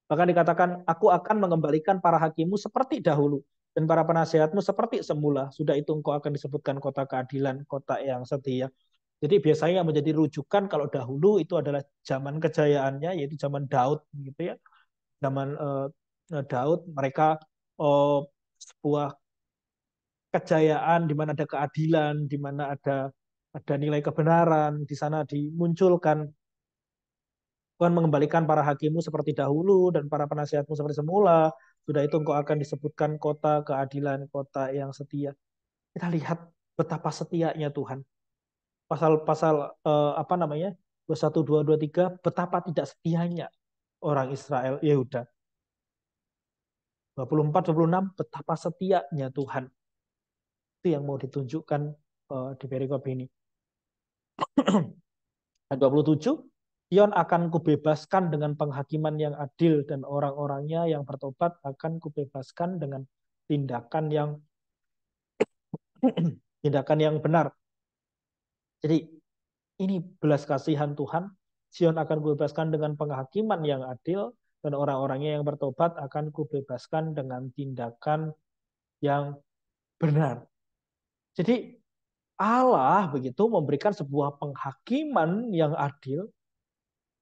Bahkan dikatakan, aku akan mengembalikan para hakimmu seperti dahulu, dan para penasihatmu seperti semula. Sudah itu engkau akan disebutkan kota keadilan, kota yang setia. Jadi biasanya yang menjadi rujukan kalau dahulu itu adalah zaman kejayaannya, yaitu zaman Daud, gitu ya. Zaman Daud, mereka sebuah kejayaan di mana ada keadilan, di mana ada nilai kebenaran, di sana dimunculkan Tuhan mengembalikan para hakimmu seperti dahulu dan para penasihatmu seperti semula. Sudah itu engkau akan disebutkan kota keadilan, kota yang setia. Kita lihat betapa setianya Tuhan. Pasal-pasal apa namanya? 21, 2, 23, betapa tidak setianya orang Israel, Yehuda. 24, 26, betapa setianya Tuhan. Itu yang mau ditunjukkan di perikop ini. 27, Sion akan kubebaskan dengan penghakiman yang adil dan orang-orangnya yang bertobat akan kubebaskan dengan tindakan yang tindakan yang benar. Jadi ini belas kasihan Tuhan. Sion akan kubebaskan dengan penghakiman yang adil dan orang-orangnya yang bertobat akan kubebaskan dengan tindakan yang benar. Jadi Allah begitu memberikan sebuah penghakiman yang adil.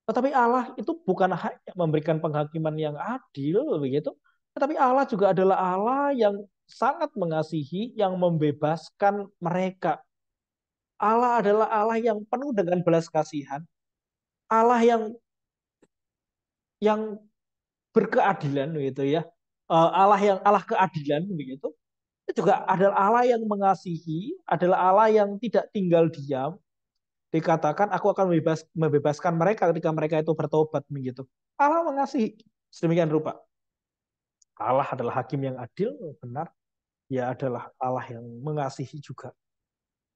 Tetapi Allah itu bukan hanya memberikan penghakiman yang adil begitu, tetapi Allah juga adalah Allah yang sangat mengasihi, yang membebaskan mereka. Allah adalah Allah yang penuh dengan belas kasihan, Allah yang berkeadilan begitu ya. Allah yang Allah keadilan begitu. Itu juga adalah Allah yang mengasihi, adalah Allah yang tidak tinggal diam. Dikatakan aku akan membebaskan mereka ketika mereka itu bertobat begitu. Allah mengasihi sedemikian rupa. Allah adalah hakim yang adil, benar. Dia adalah Allah yang mengasihi juga.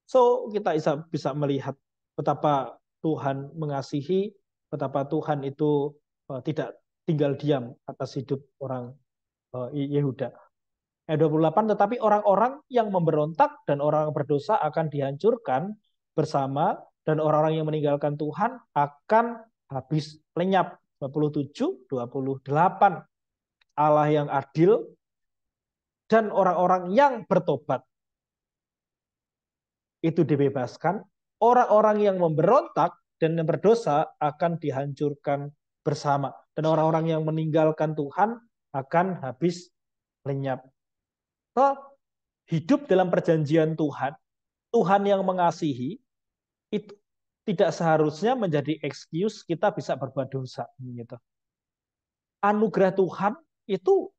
So, kita bisa melihat betapa Tuhan mengasihi, betapa Tuhan itu tidak tinggal diam atas hidup orang Yehuda. Ayat 28, tetapi orang-orang yang memberontak dan orang berdosa akan dihancurkan bersama, dan orang-orang yang meninggalkan Tuhan akan habis lenyap. 27, 28. Allah yang adil dan orang-orang yang bertobat itu dibebaskan, orang-orang yang memberontak dan yang berdosa akan dihancurkan bersama, dan orang-orang yang meninggalkan Tuhan akan habis lenyap. So, hidup dalam perjanjian Tuhan, Tuhan yang mengasihi, itu tidak seharusnya menjadi excuse kita bisa berbuat dosa. Gitu. Anugerah Tuhan itu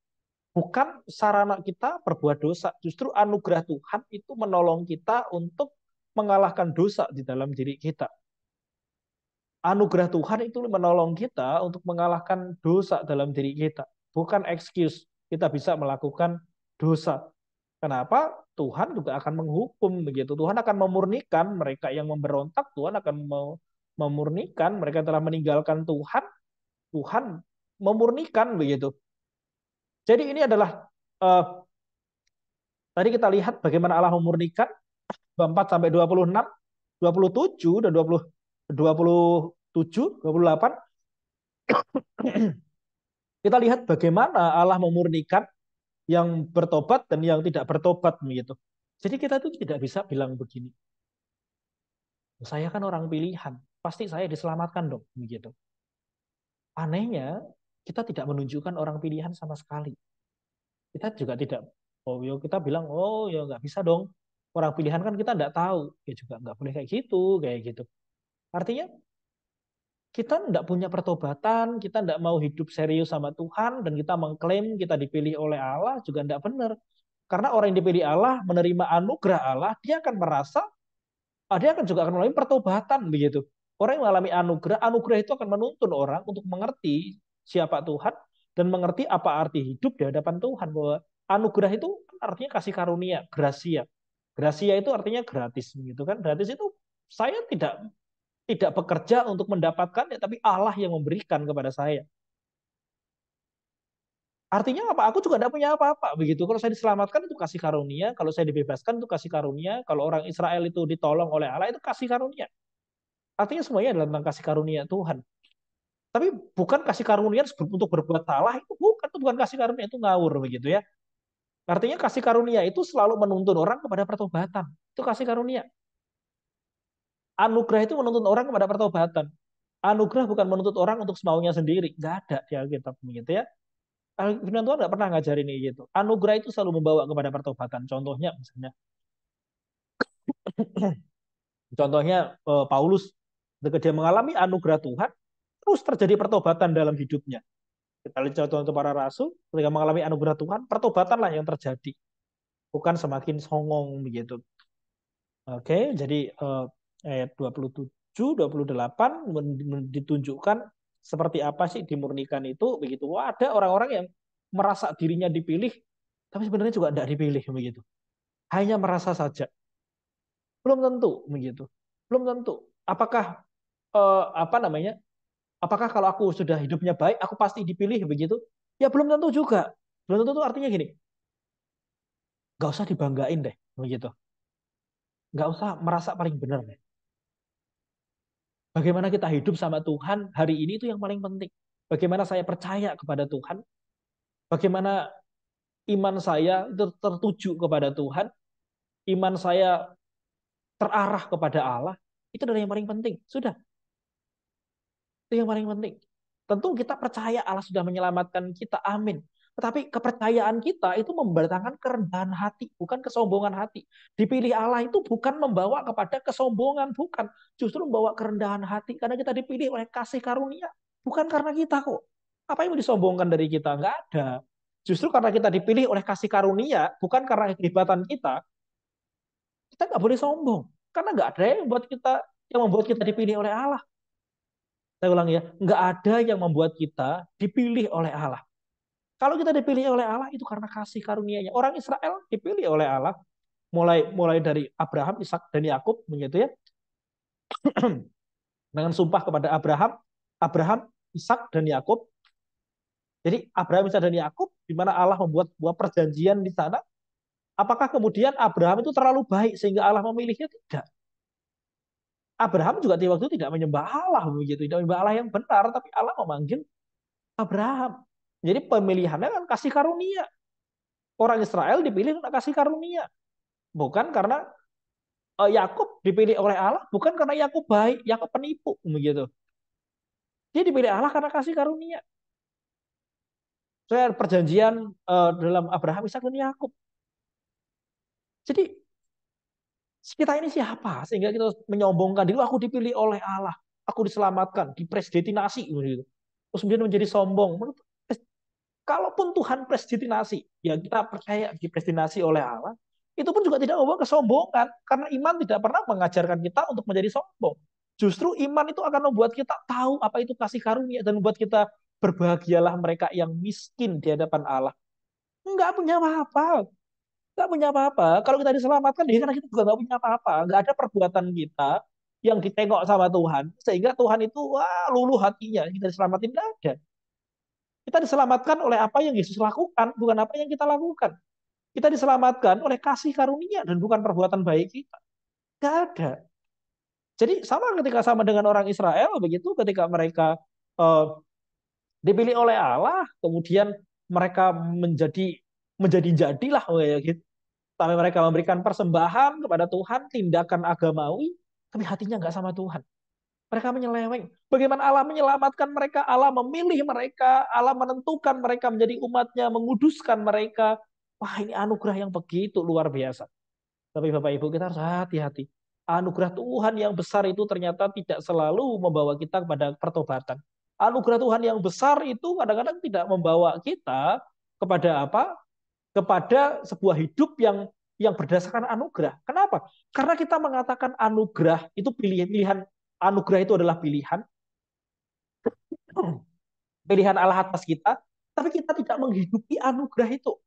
bukan sarana kita berbuat dosa. Justru anugerah Tuhan itu menolong kita untuk mengalahkan dosa di dalam diri kita. Anugerah Tuhan itu menolong kita untuk mengalahkan dosa dalam diri kita. Bukan excuse kita bisa melakukan dosa. Kenapa? Tuhan juga akan menghukum begitu. Tuhan akan memurnikan mereka yang memberontak. Tuhan akan memurnikan mereka telah meninggalkan Tuhan. Tuhan memurnikan begitu. Jadi ini adalah tadi kita lihat bagaimana Allah memurnikan 24 sampai 26, 27 dan 20 27, 28. Kita lihat bagaimana Allah memurnikan yang bertobat dan yang tidak bertobat begitu. Jadi kita itu tidak bisa bilang begini. Saya kan orang pilihan, pasti saya diselamatkan dong begitu. Anehnya kita tidak menunjukkan orang pilihan sama sekali. Kita juga tidak, oh yo kita bilang oh ya nggak bisa dong. Orang pilihan kan kita nggak tahu, ya juga nggak boleh kayak gitu. Artinya Kita tidak punya pertobatan, kita tidak mau hidup serius sama Tuhan, dan kita mengklaim kita dipilih oleh Allah juga tidak benar. Karena orang yang dipilih Allah, menerima anugerah Allah, dia akan merasa, dia akan juga akan melalui pertobatan begitu. Orang yang mengalami anugerah, anugerah itu akan menuntun orang untuk mengerti siapa Tuhan dan mengerti apa arti hidup di hadapan Tuhan. Bahwa anugerah itu artinya kasih karunia, gracia. Gracia itu artinya gratis, gitu kan? Gratis itu saya tidak bekerja untuk mendapatkannya, tapi Allah yang memberikan kepada saya. Artinya apa? Aku juga tidak punya apa-apa begitu. Kalau saya diselamatkan itu kasih karunia, kalau saya dibebaskan itu kasih karunia, kalau orang Israel itu ditolong oleh Allah itu kasih karunia. Artinya semuanya adalah tentang kasih karunia Tuhan. Tapi bukan kasih karunia untuk berbuat salah, itu bukan kasih karunia, itu ngawur begitu ya. Artinya kasih karunia itu selalu menuntun orang kepada pertobatan. Itu kasih karunia. Anugerah itu menuntun orang kepada pertobatan. Anugerah bukan menuntut orang untuk semaunya sendiri. Nggak ada di Alkitab begitu ya. Firman Tuhan nggak pernah ngajarin ini gitu. Anugerah itu selalu membawa kepada pertobatan. Contohnya misalnya, contohnya Paulus ketika dia mengalami anugerah Tuhan, terus terjadi pertobatan dalam hidupnya. Kita lihat contoh untuk para rasul, ketika mengalami anugerah Tuhan, pertobatanlah yang terjadi, bukan semakin songong begitu. Oke, jadi ayat 27, 28 ditunjukkan seperti apa sih dimurnikan itu begitu. Wah, ada orang-orang yang merasa dirinya dipilih, tapi sebenarnya juga tidak dipilih begitu. Hanya merasa saja. Belum tentu begitu. Belum tentu. Apakah apa namanya? Apakah kalau aku sudah hidupnya baik, aku pasti dipilih begitu? Ya belum tentu juga. Belum tentu itu artinya gini, nggak usah dibanggain deh begitu. Nggak usah merasa paling benar deh. Bagaimana kita hidup sama Tuhan hari ini itu yang paling penting. Bagaimana saya percaya kepada Tuhan, bagaimana iman saya itu tertuju kepada Tuhan, iman saya terarah kepada Allah, itu adalah yang paling penting. Sudah, itu yang paling penting. Tentu kita percaya Allah sudah menyelamatkan kita, amin. Tetapi kepercayaan kita itu memberitakan kerendahan hati, bukan kesombongan hati. Dipilih Allah itu bukan membawa kepada kesombongan, bukan. Justru membawa kerendahan hati, karena kita dipilih oleh kasih karunia. Bukan karena kita kok. Apa yang disombongkan dari kita? Enggak ada. Justru karena kita dipilih oleh kasih karunia, bukan karena kehebatan kita nggak boleh sombong. Karena nggak ada yang membuat kita dipilih oleh Allah. Saya ulang ya, nggak ada yang membuat kita dipilih oleh Allah. Kalau kita dipilih oleh Allah itu karena kasih karunia-Nya. Orang Israel dipilih oleh Allah mulai dari Abraham, Ishak dan Yakub begitu ya. Dengan sumpah kepada Abraham, Ishak dan Yakub. Jadi Abraham, Ishak dan Yakub di mana Allah membuat sebuah perjanjian di sana. Apakah kemudian Abraham itu terlalu baik sehingga Allah memilihnya? Tidak. Abraham juga di waktu itu tidak menyembah Allah begitu, tidak menyembah Allah yang benar, tapi Allah memanggil Abraham. Jadi pemilihannya kan kasih karunia. Orang Israel dipilih karena kasih karunia, bukan karena Yakub dipilih oleh Allah, bukan karena Yakub baik, Yakub penipu begitu. Dia dipilih Allah karena kasih karunia. Saya perjanjian dalam Abraham, Ishak dan Yakub. Jadi kita ini siapa sehingga kita menyombongkan diri, aku dipilih oleh Allah, aku diselamatkan, dipredestinasi begitu. Terus kemudian menjadi sombong. Kalaupun Tuhan predestinasi, ya kita percaya dipredestinasi oleh Allah, itu pun juga tidak membawa kesombongan, karena iman tidak pernah mengajarkan kita untuk menjadi sombong. Justru iman itu akan membuat kita tahu apa itu kasih karunia dan membuat kita berbahagialah mereka yang miskin di hadapan Allah. Enggak punya apa-apa, enggak punya apa-apa. Kalau kita diselamatkan, ya karena kita juga enggak punya apa-apa. Enggak ada perbuatan kita yang ditengok sama Tuhan, sehingga Tuhan itu wah luluh hatinya kita diselamatin, enggak ada. Kita diselamatkan oleh apa yang Yesus lakukan, bukan apa yang kita lakukan. Kita diselamatkan oleh kasih karunia dan bukan perbuatan baik kita. Gak ada. Jadi sama ketika sama dengan orang Israel begitu, ketika mereka uh, dipilih oleh Allah, kemudian mereka menjadi jadilah kayak gitu. Sampai mereka memberikan persembahan kepada Tuhan, tindakan agamawi, tapi hatinya nggak sama Tuhan. Mereka menyeleweng. Bagaimana Allah menyelamatkan mereka, Allah memilih mereka, Allah menentukan mereka menjadi umatnya, menguduskan mereka. Wah, ini anugerah yang begitu luar biasa. Tapi Bapak Ibu, kita harus hati-hati. Anugerah Tuhan yang besar itu ternyata tidak selalu membawa kita kepada pertobatan. Anugerah Tuhan yang besar itu kadang-kadang tidak membawa kita kepada apa? Kepada sebuah hidup yang berdasarkan anugerah. Kenapa? Karena kita mengatakan anugerah itu pilihan, anugerah itu adalah pilihan, pilihan Allah atas kita, tapi kita tidak menghidupi anugerah itu.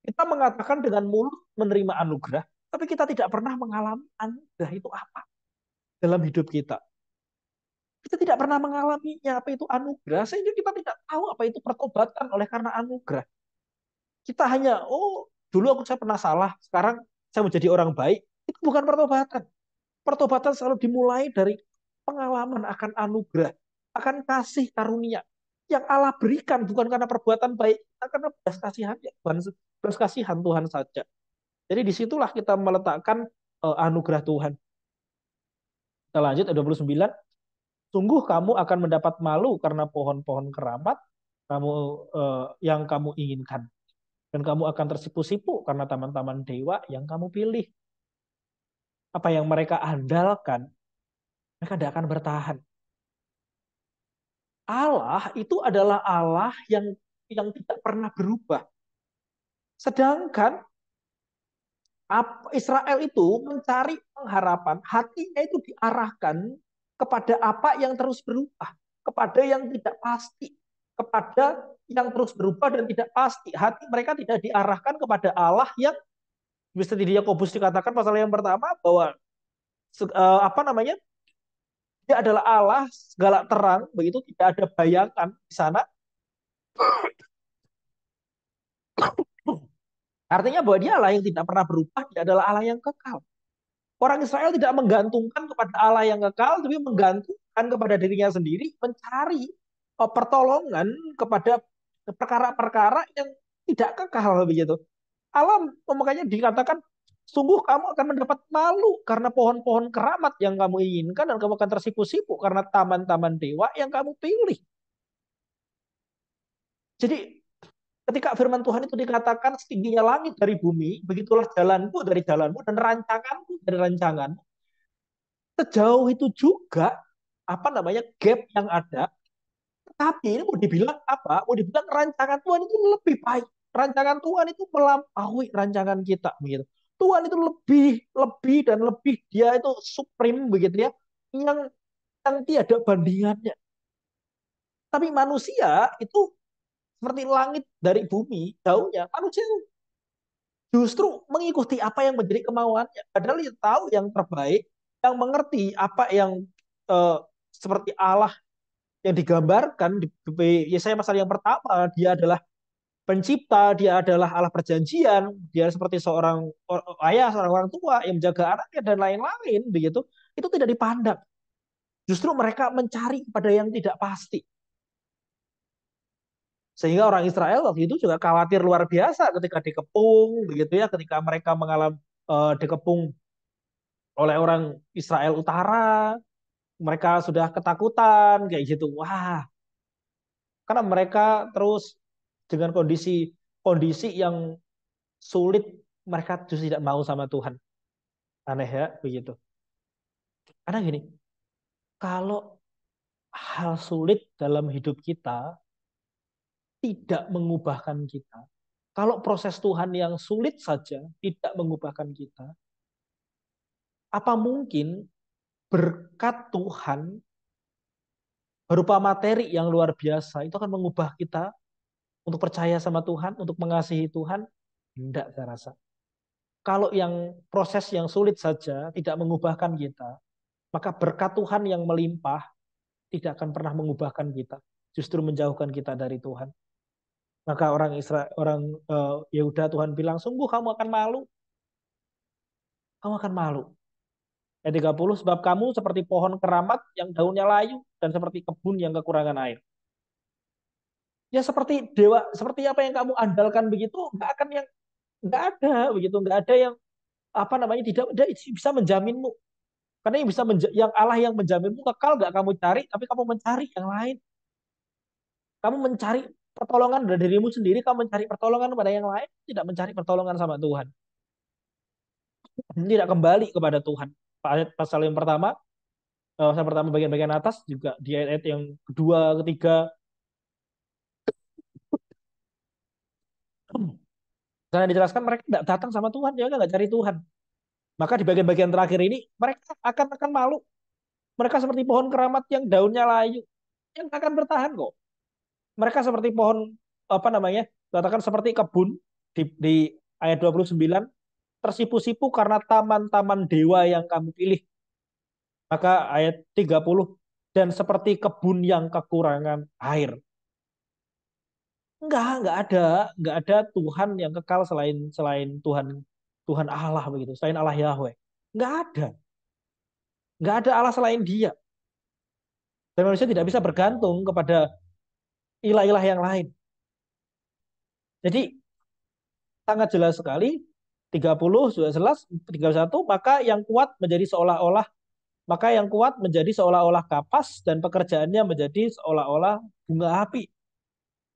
Kita mengatakan dengan mulut menerima anugerah, tapi kita tidak pernah mengalami anugerah itu apa dalam hidup kita. Kita tidak pernah mengalaminya apa itu anugerah, sehingga kita tidak tahu apa itu pertobatan oleh karena anugerah. Kita hanya, oh dulu saya pernah salah, sekarang saya menjadi orang baik. Itu bukan pertobatan. Pertobatan selalu dimulai dari pengalaman akan anugerah, akan kasih karunia yang Allah berikan bukan karena perbuatan baik, karena belas kasihan, bukan belas kasihan Tuhan saja. Jadi disitulah kita meletakkan anugerah Tuhan. Kita lanjut ayat 29. Sungguh kamu akan mendapat malu karena pohon-pohon keramat kamu yang kamu inginkan. Dan kamu akan tersipu-sipu karena taman-taman dewa yang kamu pilih. Apa yang mereka andalkan, mereka tidak akan bertahan. Allah itu adalah Allah yang tidak pernah berubah. Sedangkan Israel itu mencari pengharapan, hatinya itu diarahkan kepada apa yang terus berubah, kepada yang tidak pasti, kepada yang terus berubah dan tidak pasti. Hati mereka tidak diarahkan kepada Allah yang bisa di Yakobus dikatakan pasal yang pertama bahwa apa namanya? Dia adalah Allah segala terang, begitu tidak ada bayangan di sana. Artinya bahwa dia Allah yang tidak pernah berubah, dia adalah Allah yang kekal. Orang Israel tidak menggantungkan kepada Allah yang kekal, tapi menggantungkan kepada dirinya sendiri, mencari pertolongan kepada perkara-perkara yang tidak kekal begitu. Allah makanya dikatakan, sungguh kamu akan mendapat malu karena pohon-pohon keramat yang kamu inginkan dan kamu akan tersipu-sipu karena taman-taman dewa yang kamu pilih. Jadi ketika firman Tuhan itu dikatakan setingginya langit dari bumi, begitulah jalanku dari jalanmu dan rancanganku dari rancanganmu. Sejauh itu juga apa namanya gap yang ada, tapi ini mau dibilang apa? Mau dibilang rancangan Tuhan itu lebih baik. Rancangan Tuhan itu melampaui rancangan kita begitu. Tuhan itu lebih lebih dan lebih, dia itu supreme begitu ya. Yang tiada bandingannya. Tapi manusia itu seperti langit dari bumi, jauhnya. Manusia justru mengikuti apa yang menjadi kemauannya. Padahal dia tahu yang terbaik, yang mengerti apa yang eh, seperti Allah yang digambarkan di Yesaya pasal yang pertama, dia adalah pencipta, dia adalah Allah perjanjian, dia seperti seorang ayah, seorang orang tua yang menjaga anaknya dan lain-lain begitu. Itu tidak dipandang. Justru mereka mencari pada yang tidak pasti. Sehingga orang Israel waktu itu juga khawatir luar biasa ketika dikepung begitu ya, ketika mereka mengalami dikepung oleh orang Israel Utara, mereka sudah ketakutan kayak gitu. Wah, karena mereka terus dengan kondisi kondisi yang sulit, mereka justru tidak mau sama Tuhan. Aneh ya, begitu. Karena gini, kalau hal sulit dalam hidup kita tidak mengubahkan kita, kalau proses Tuhan yang sulit saja tidak mengubahkan kita, apa mungkin berkat Tuhan berupa materi yang luar biasa itu akan mengubah kita untuk percaya sama Tuhan, untuk mengasihi Tuhan? Tidak, saya rasa. Kalau yang proses yang sulit saja tidak mengubahkan kita, maka berkat Tuhan yang melimpah tidak akan pernah mengubahkan kita, justru menjauhkan kita dari Tuhan. Maka orang Israel, orang Yehuda, Tuhan bilang, sungguh kamu akan malu, kamu akan malu. Ayat 30, sebab kamu seperti pohon keramat yang daunnya layu dan seperti kebun yang kekurangan air. Ya seperti dewa, seperti apa yang kamu andalkan begitu, nggak akan yang nggak ada begitu, nggak ada yang apa namanya tidak ada bisa menjaminmu. Karena yang bisa yang Allah yang menjaminmu kekal nggak kamu cari, tapi kamu mencari yang lain. Kamu mencari pertolongan dari dirimu sendiri, kamu mencari pertolongan pada yang lain, tidak mencari pertolongan sama Tuhan. Tidak kembali kepada Tuhan. ayat pasal yang pertama, pasal pertama bagian-bagian atas juga di ayat-ayat yang kedua, ketiga, dan dijelaskan mereka tidak datang sama Tuhan, ya nggak cari Tuhan. Maka di bagian-bagian terakhir ini mereka akan malu. Mereka seperti pohon keramat yang daunnya layu, yang akan bertahan kok. Mereka seperti pohon apa namanya? Katakan seperti kebun di ayat 29 tersipu-sipu karena taman-taman dewa yang kamu pilih. Maka ayat 30 dan seperti kebun yang kekurangan air. Enggak ada Tuhan yang kekal selain selain Tuhan Tuhan Allah begitu, selain Allah Yahweh. Enggak ada. Enggak ada Allah selain Dia. Dan manusia tidak bisa bergantung kepada ilah-ilah yang lain. Jadi sangat jelas sekali 30 sudah jelas 31 maka yang kuat menjadi seolah-olah kapas dan pekerjaannya menjadi seolah-olah bunga api.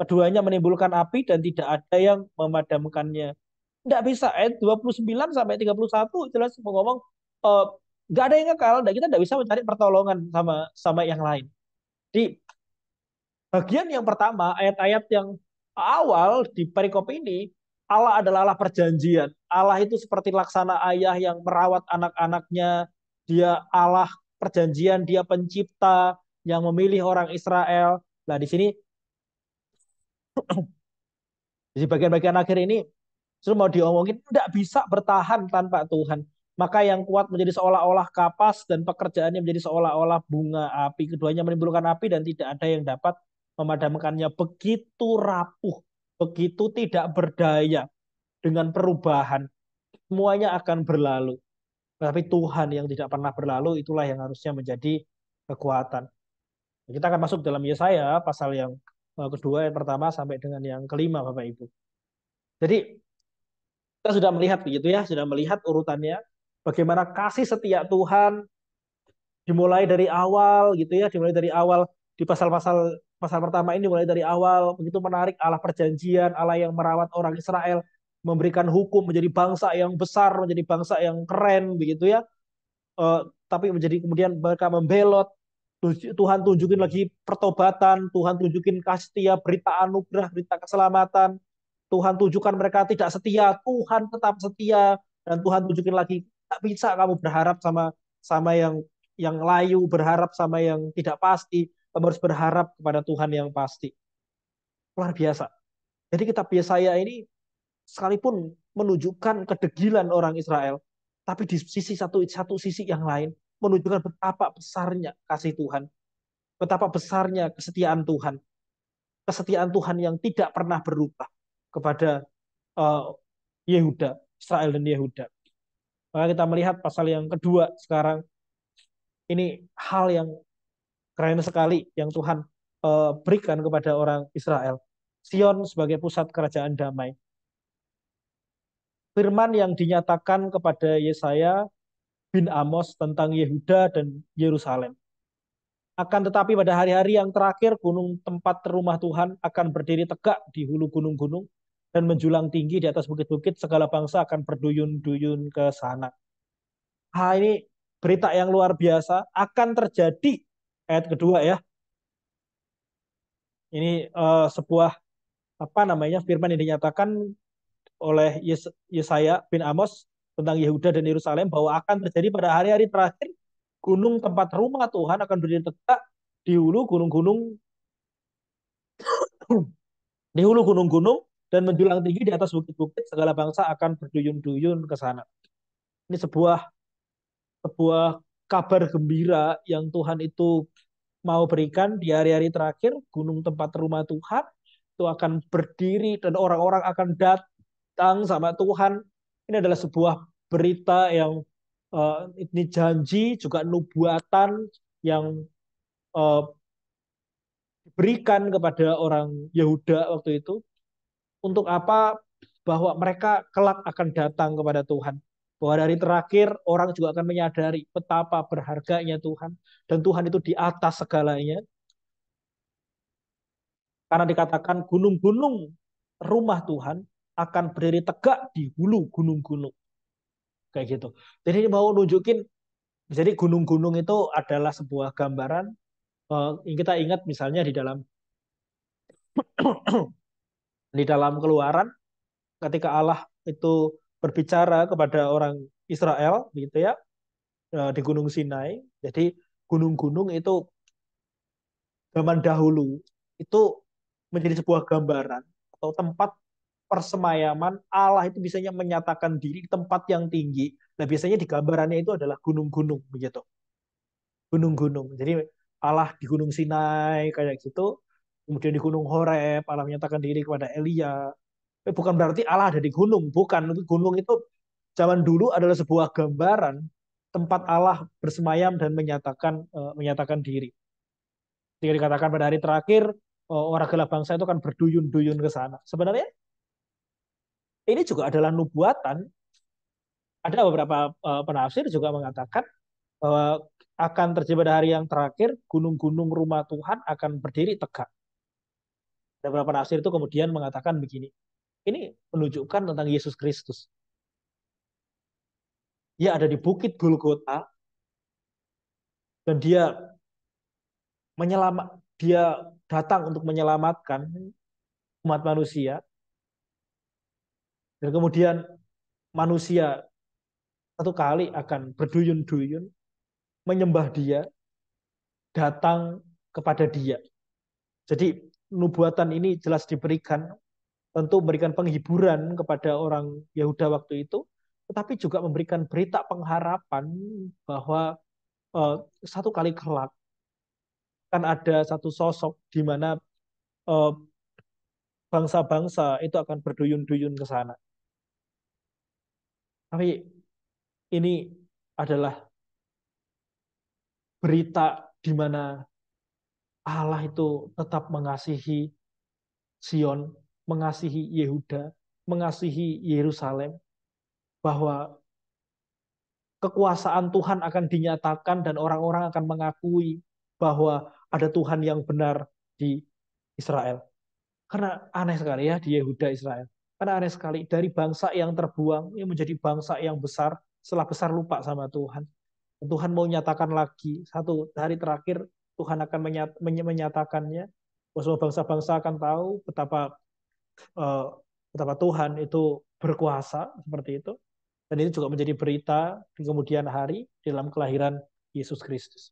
Keduanya menimbulkan api dan tidak ada yang memadamkannya. Tidak bisa. Ayat 29 sampai 31 jelas ngomong eh, nggak ada yang kekal dan kita tidak bisa mencari pertolongan sama sama yang lain. Di bagian yang pertama, ayat-ayat yang awal di perikop ini, Allah adalah Allah perjanjian. Allah itu seperti laksana ayah yang merawat anak-anaknya. Dia Allah perjanjian, dia pencipta yang memilih orang Israel. Nah, di bagian-bagian akhir ini justru mau diomongin tidak bisa bertahan tanpa Tuhan. Maka yang kuat menjadi seolah-olah kapas dan pekerjaannya menjadi seolah-olah bunga api. Keduanya menimbulkan api dan tidak ada yang dapat memadamkannya. Begitu rapuh, begitu tidak berdaya dengan perubahan. Semuanya akan berlalu. Tapi Tuhan yang tidak pernah berlalu itulah yang harusnya menjadi kekuatan. Kita akan masuk dalam Yesaya pasal yang kedua, yang pertama sampai dengan yang kelima, Bapak Ibu. Jadi kita sudah melihat begitu ya, sudah melihat urutannya bagaimana kasih setia Tuhan dimulai dari awal gitu ya, dimulai dari awal di pasal pertama ini dimulai dari awal begitu menarik Allah perjanjian, Allah yang merawat orang Israel, memberikan hukum menjadi bangsa yang besar, menjadi bangsa yang keren begitu ya. Eh, tapi menjadi kemudian mereka membelot. Tuhan tunjukin lagi pertobatan, Tuhan tunjukin kasih setia, berita anugerah, berita keselamatan, Tuhan tunjukkan mereka tidak setia, Tuhan tetap setia, dan Tuhan tunjukin lagi tak bisa kamu berharap sama sama yang layu, berharap sama yang tidak pasti, kamu harus berharap kepada Tuhan yang pasti. Luar biasa. Jadi kitab Yesaya ini sekalipun menunjukkan kedegilan orang Israel, tapi di sisi satu sisi yang lain menunjukkan betapa besarnya kasih Tuhan, betapa besarnya kesetiaan Tuhan yang tidak pernah berubah kepada uh, Yehuda, Israel dan Yehuda. Maka kita melihat pasal yang kedua sekarang, ini hal yang keren sekali yang Tuhan berikan kepada orang Israel. Sion sebagai pusat kerajaan damai. Firman yang dinyatakan kepada Yesaya bin Amos tentang Yehuda dan Yerusalem. Akan tetapi pada hari-hari yang terakhir gunung tempat rumah Tuhan akan berdiri tegak di hulu gunung-gunung dan menjulang tinggi di atas bukit-bukit, segala bangsa akan berduyun-duyun ke sana. Ini berita yang luar biasa akan terjadi. Ayat kedua ya. Ini sebuah apa namanya firman yang dinyatakan oleh Yesaya bin Amos tentang Yehuda dan Yerusalem bahwa akan terjadi pada hari-hari terakhir gunung tempat rumah Tuhan akan berdiri tegak di hulu gunung-gunung di hulu gunung-gunung dan menjulang tinggi di atas bukit-bukit, segala bangsa akan berduyun-duyun ke sana. Ini sebuah kabar gembira yang Tuhan itu mau berikan di hari-hari terakhir. Gunung tempat rumah Tuhan itu akan berdiri dan orang-orang akan datang sama Tuhan. Ini adalah sebuah berita yang ini janji juga nubuatan yang uh, diberikan kepada orang Yehuda waktu itu. Untuk apa? Bahwa mereka kelak akan datang kepada Tuhan. Bahwa dari terakhir orang juga akan menyadari betapa berharganya Tuhan. Dan Tuhan itu di atas segalanya. Karena dikatakan gunung-gunung rumah Tuhan akan berdiri tegak di hulu gunung-gunung. Kayak gitu. Jadi ini mau nunjukin Jadi gunung-gunung itu adalah sebuah gambaran. Kita ingat misalnya di dalam Keluaran ketika Allah itu berbicara kepada orang Israel gitu ya, di Gunung Sinai. Jadi gunung-gunung itu zaman dahulu itu menjadi sebuah gambaran atau tempat persemayaman Allah itu biasanya menyatakan diri di tempat yang tinggi. Nah, biasanya di gambarannya itu adalah gunung-gunung begitu. Gunung-gunung. Jadi Allah di Gunung Sinai kayak gitu. Kemudian di Gunung Horeb Allah menyatakan diri kepada Elia. Bukan berarti Allah ada di gunung, bukan. Gunung itu zaman dulu adalah sebuah gambaran tempat Allah bersemayam dan menyatakan diri. Jika dikatakan pada hari terakhir, orang gelap bangsa itu akan berduyun-duyun ke sana. Sebenarnya ini juga adalah nubuatan. Ada beberapa penafsir juga mengatakan bahwa akan terjadi pada hari yang terakhir, gunung-gunung rumah Tuhan akan berdiri tegak. Ada beberapa penafsir itu kemudian mengatakan begini. Ini menunjukkan tentang Yesus Kristus. Dia ada di Bukit Golgota dan dia datang untuk menyelamatkan umat manusia, dan kemudian manusia satu kali akan berduyun-duyun menyembah dia, datang kepada dia. Jadi nubuatan ini jelas diberikan tentu memberikan penghiburan kepada orang Yehuda waktu itu, tetapi juga memberikan berita pengharapan bahwa satu kali kelak akan ada satu sosok di mana eh, bangsa-bangsa itu akan berduyun-duyun ke sana. Tapi ini adalah berita di mana Allah itu tetap mengasihi Sion, mengasihi Yehuda, mengasihi Yerusalem, bahwa kekuasaan Tuhan akan dinyatakan dan orang-orang akan mengakui bahwa ada Tuhan yang benar di Israel. Karena aneh sekali ya di Yehuda Israel. Karena aneh sekali dari bangsa yang terbuang ini menjadi bangsa yang besar, setelah besar lupa sama Tuhan. Tuhan mau nyatakan lagi satu hari terakhir Tuhan akan menyatakannya bahwa semua bangsa-bangsa akan tahu eh, betapa Tuhan itu berkuasa seperti itu. Dan itu juga menjadi berita di kemudian hari dalam kelahiran Yesus Kristus.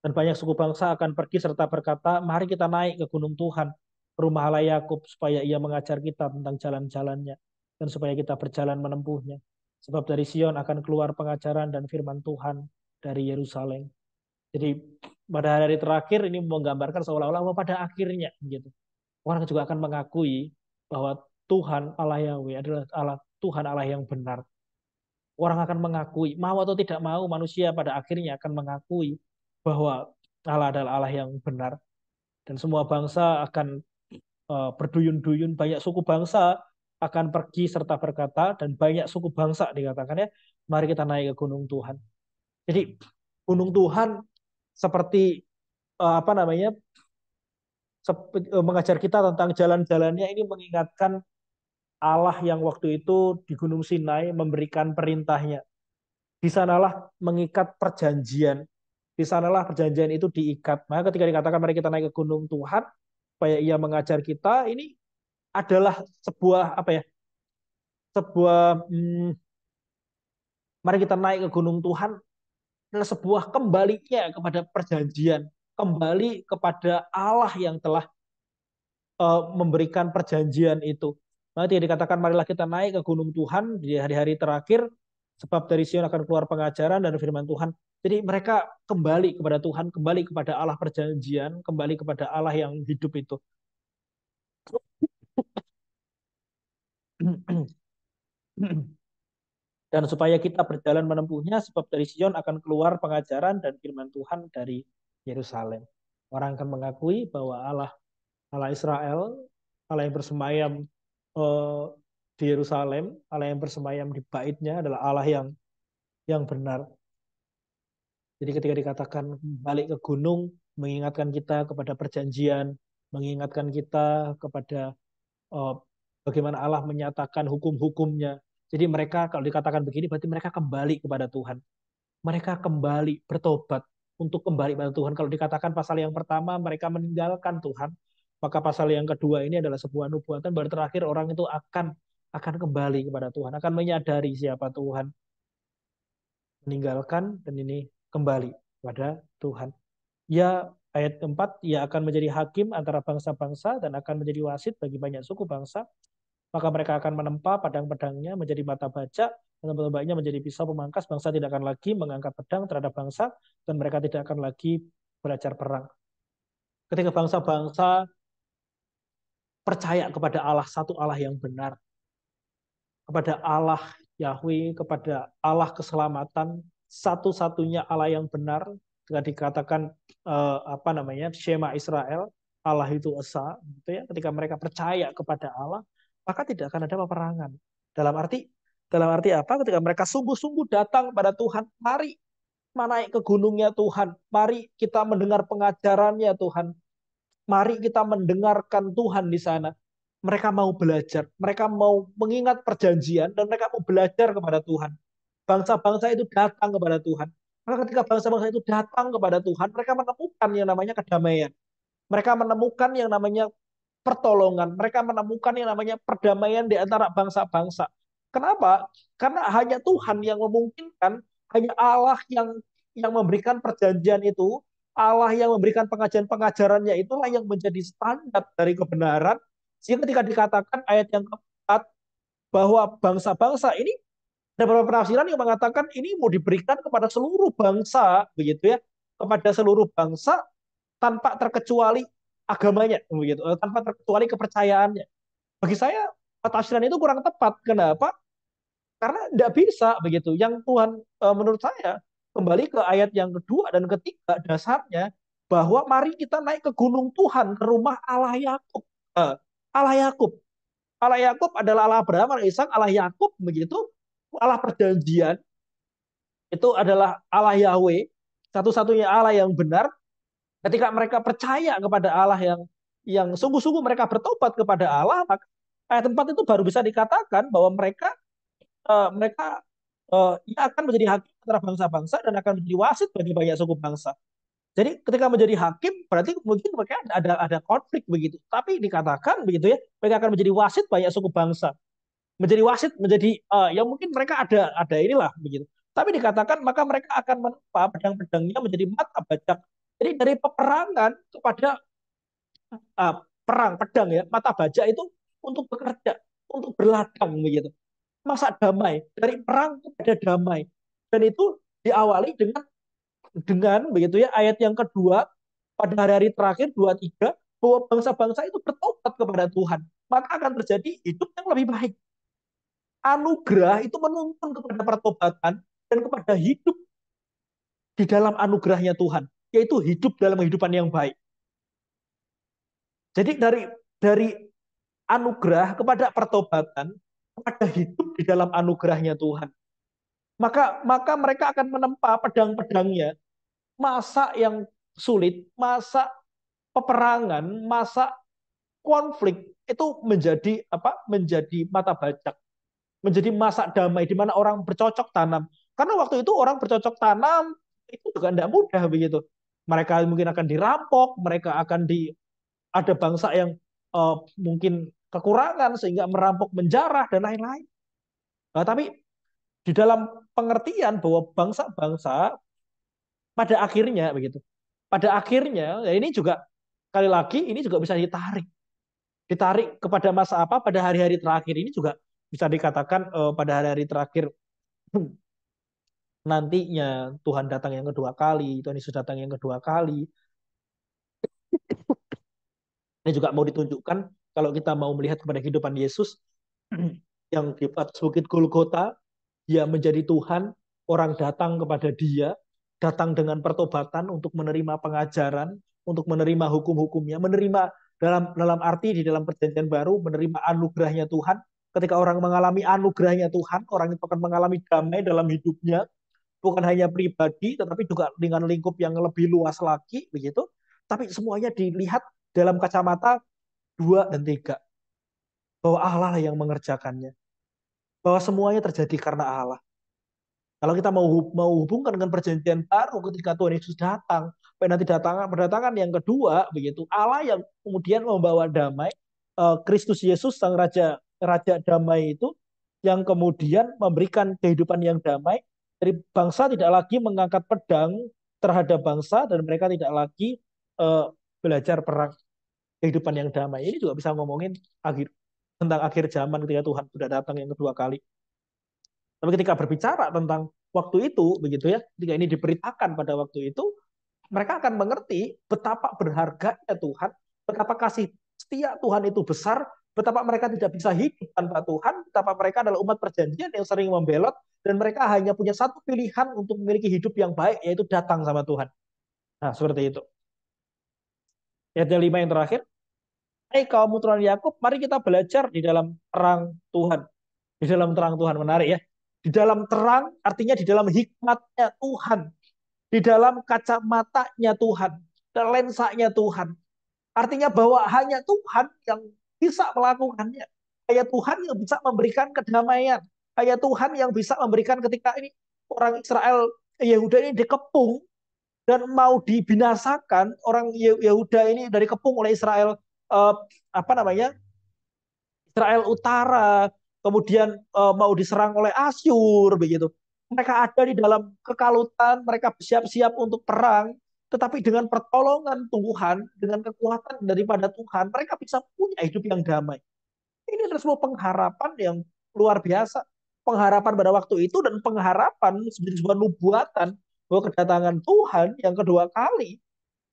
Dan banyak suku bangsa akan pergi serta berkata, mari kita naik ke gunung Tuhan, rumah Allah Yakub, supaya ia mengajar kita tentang jalan-jalannya, dan supaya kita berjalan menempuhnya. Sebab dari Sion akan keluar pengajaran dan firman Tuhan dari Yerusalem. Jadi pada hari terakhir ini menggambarkan seolah-olah bahwa pada akhirnya gitu. Orang juga akan mengakui bahwa Tuhan Allah Yahweh adalah Tuhan Allah yang benar. Orang akan mengakui, mau atau tidak mau, manusia pada akhirnya akan mengakui bahwa Allah adalah Allah yang benar. Dan semua bangsa akan berduyun-duyun, banyak suku bangsa akan pergi serta berkata, dan banyak suku bangsa dikatakannya, mari kita naik ke gunung Tuhan. Jadi gunung Tuhan seperti apa namanya, mengajar kita tentang jalan-jalannya, ini mengingatkan Allah yang waktu itu di Gunung Sinai memberikan perintahnya. Di sanalah mengikat perjanjian. Di sanalah perjanjian itu diikat. Maka ketika dikatakan mari kita naik ke gunung Tuhan, supaya ia mengajar kita, ini adalah sebuah apa ya? Sebuah mari kita naik ke gunung Tuhan adalah sebuah kembalinya kepada perjanjian, kembali kepada Allah yang telah memberikan perjanjian itu. Nanti dikatakan marilah kita naik ke gunung Tuhan di hari-hari terakhir, sebab dari Sion akan keluar pengajaran dan firman Tuhan. Jadi mereka kembali kepada Tuhan, kembali kepada Allah perjanjian, kembali kepada Allah yang hidup itu. Dan supaya kita berjalan menempuhnya, sebab dari Sion akan keluar pengajaran dan firman Tuhan dari Yerusalem. Orang akan mengakui bahwa Allah Israel, Allah yang bersemayam di Yerusalem, Allah yang bersemayam di baitnya adalah Allah yang benar. Jadi ketika dikatakan balik ke gunung, mengingatkan kita kepada perjanjian, mengingatkan kita kepada uh, bagaimana Allah menyatakan hukum-hukumnya. Jadi mereka kalau dikatakan begini, berarti mereka kembali kepada Tuhan. Mereka kembali bertobat untuk kembali pada Tuhan. Kalau dikatakan pasal yang pertama mereka meninggalkan Tuhan, maka pasal yang kedua ini adalah sebuah nubuatan. Baru terakhir orang itu akan kembali kepada Tuhan, akan menyadari siapa Tuhan, meninggalkan dan ini kembali pada Tuhan. Ya, ayat keempat, ia akan menjadi hakim antara bangsa-bangsa dan akan menjadi wasit bagi banyak suku bangsa. Maka mereka akan menempa padang-pedangnya menjadi mata baja, dan tombak-tombaknya menjadi pisau pemangkas. Bangsa tidak akan lagi mengangkat pedang terhadap bangsa, dan mereka tidak akan lagi belajar perang. Ketika bangsa-bangsa percaya kepada Allah, satu Allah yang benar, kepada Allah Yahweh, kepada Allah keselamatan, satu-satunya Allah yang benar, ketika dikatakan apa namanya, Shema Israel, Allah itu esa, gitu ya. Ketika mereka percaya kepada Allah, maka tidak akan ada peperangan. Dalam arti apa? Ketika mereka sungguh-sungguh datang pada Tuhan, mari naik ke gunungnya Tuhan, mari kita mendengar pengajarannya Tuhan, mari kita mendengarkan Tuhan di sana. Mereka mau belajar, mereka mau mengingat perjanjian, dan mereka mau belajar kepada Tuhan. Bangsa-bangsa itu datang kepada Tuhan. Maka ketika bangsa-bangsa itu datang kepada Tuhan, mereka menemukan yang namanya kedamaian. Mereka menemukan yang namanya pertolongan. Mereka menemukan yang namanya perdamaian di antara bangsa-bangsa. Kenapa? Karena hanya Tuhan yang memungkinkan, hanya Allah yang memberikan perjanjian itu, Allah yang memberikan pengajaran-pengajarannya itulah yang menjadi standar dari kebenaran. Sehingga ketika dikatakan ayat yang keempat bahwa bangsa-bangsa ini, ada beberapa penafsiran yang mengatakan ini mau diberikan kepada seluruh bangsa, begitu ya, kepada seluruh bangsa tanpa terkecuali agamanya, begitu, tanpa terkecuali kepercayaannya. Bagi saya tafsiran itu kurang tepat. Kenapa? Karena tidak bisa begitu. Yang Tuhan menurut saya kembali ke ayat yang kedua dan ketiga dasarnya bahwa mari kita naik ke gunung Tuhan, ke rumah Allah Yakub. Allah Yakub. Allah Yakub adalah Allah Abraham, Allah Ishak, Allah Yakub begitu. Allah perjanjian itu adalah Allah Yahweh, satu-satunya Allah yang benar. Ketika mereka percaya kepada Allah yang sungguh-sungguh mereka bertobat kepada Allah, maka ayat 4 itu baru bisa dikatakan bahwa mereka ia akan menjadi hakim antara bangsa-bangsa dan akan menjadi wasit bagi banyak suku bangsa. Jadi ketika menjadi hakim berarti mungkin mereka ada konflik begitu. Tapi dikatakan begitu ya, mereka akan menjadi wasit banyak suku bangsa. Menjadi wasit menjadi ya mungkin mereka ada inilah begitu. Tapi dikatakan maka mereka akan menempa pedang-pedangnya menjadi mata bajak. Jadi dari peperangan kepada uh, perang pedang ya, mata baja itu untuk bekerja, untuk berladang begitu. Masa damai dari perang kepada damai. Dan itu diawali dengan begitu ya ayat yang kedua pada hari-hari terakhir 23 bahwa bangsa-bangsa itu bertobat kepada Tuhan. Maka akan terjadi hidup yang lebih baik. Anugerah itu menuntun kepada pertobatan dan kepada hidup di dalam anugerahnya Tuhan, yaitu hidup dalam kehidupan yang baik. Jadi dari anugerah kepada pertobatan, kepada hidup di dalam anugerahnya Tuhan. Maka mereka akan menempa pedang-pedangnya. Masa yang sulit, masa peperangan, masa konflik itu menjadi apa? Menjadi mata bajak, menjadi masa damai di mana orang bercocok tanam. Karena waktu itu orang bercocok tanam itu juga tidak mudah begitu. Mereka mungkin akan dirampok, mereka akan ada bangsa yang mungkin kekurangan sehingga merampok menjarah dan lain-lain. Nah, tapi di dalam pengertian bahwa bangsa-bangsa pada akhirnya begitu. Pada akhirnya ya ini juga kali lagi ini juga bisa ditarik kepada masa apa pada hari-hari terakhir ini juga bisa dikatakan pada hari-hari terakhir nantinya Tuhan datang yang kedua kali, Tuhan Yesus datang yang kedua kali. Ini juga mau ditunjukkan kalau kita mau melihat kepada kehidupan Yesus yang di atas bukit Golgota, dia menjadi Tuhan, orang datang kepada dia, datang dengan pertobatan untuk menerima pengajaran, untuk menerima hukum-hukumnya, menerima dalam arti di dalam perjanjian baru, menerima anugerahnya Tuhan. Ketika orang mengalami anugerahnya Tuhan, orang itu akan mengalami damai dalam hidupnya, bukan hanya pribadi, tetapi juga dengan lingkup yang lebih luas lagi, begitu. Tapi semuanya dilihat dalam kacamata 2 dan 3, bahwa Allah yang mengerjakannya, bahwa semuanya terjadi karena Allah. Kalau kita mau hubungkan dengan perjanjian baru ketika Tuhan Yesus datang, nanti berdatangan yang kedua begitu, Allah yang kemudian membawa damai, Kristus Yesus sang raja raja damai itu yang kemudian memberikan kehidupan yang damai, dari bangsa tidak lagi mengangkat pedang terhadap bangsa dan mereka tidak lagi uh, belajar perang, kehidupan yang damai. Ini juga bisa ngomongin akhir tentang akhir zaman ketika Tuhan sudah datang yang kedua kali. Tapi ketika berbicara tentang waktu itu, begitu ya, ketika ini diberitakan pada waktu itu, mereka akan mengerti betapa berharganya Tuhan, betapa kasih setia Tuhan itu besar, betapa mereka tidak bisa hidup tanpa Tuhan, betapa mereka adalah umat perjanjian yang sering membelot, dan mereka hanya punya satu pilihan untuk memiliki hidup yang baik, yaitu datang sama Tuhan. Nah, seperti itu. Ayat yang 5 yang terakhir, hai kaum keturunan Yakub, mari kita belajar di dalam terang Tuhan. Di dalam terang Tuhan, menarik ya. Di dalam terang artinya di dalam hikmatnya Tuhan, di dalam kacamatanya Tuhan, dan lensanya Tuhan. Artinya bahwa hanya Tuhan yang bisa melakukannya. Hanya Tuhan yang bisa memberikan kedamaian. Hanya Tuhan yang bisa memberikan ketika ini orang Israel Yehuda ini dikepung dan mau dibinasakan, orang Yehuda ini dari kepung oleh Israel, apa namanya, Israel Utara, kemudian mau diserang oleh Asyur begitu. Mereka ada di dalam kekalutan, mereka bersiap-siap untuk perang, tetapi dengan pertolongan Tuhan, dengan kekuatan daripada Tuhan, mereka bisa punya hidup yang damai. Ini adalah sebuah pengharapan yang luar biasa. Pengharapan pada waktu itu dan pengharapan sebagai sebuah nubuatan bahwa kedatangan Tuhan yang kedua kali.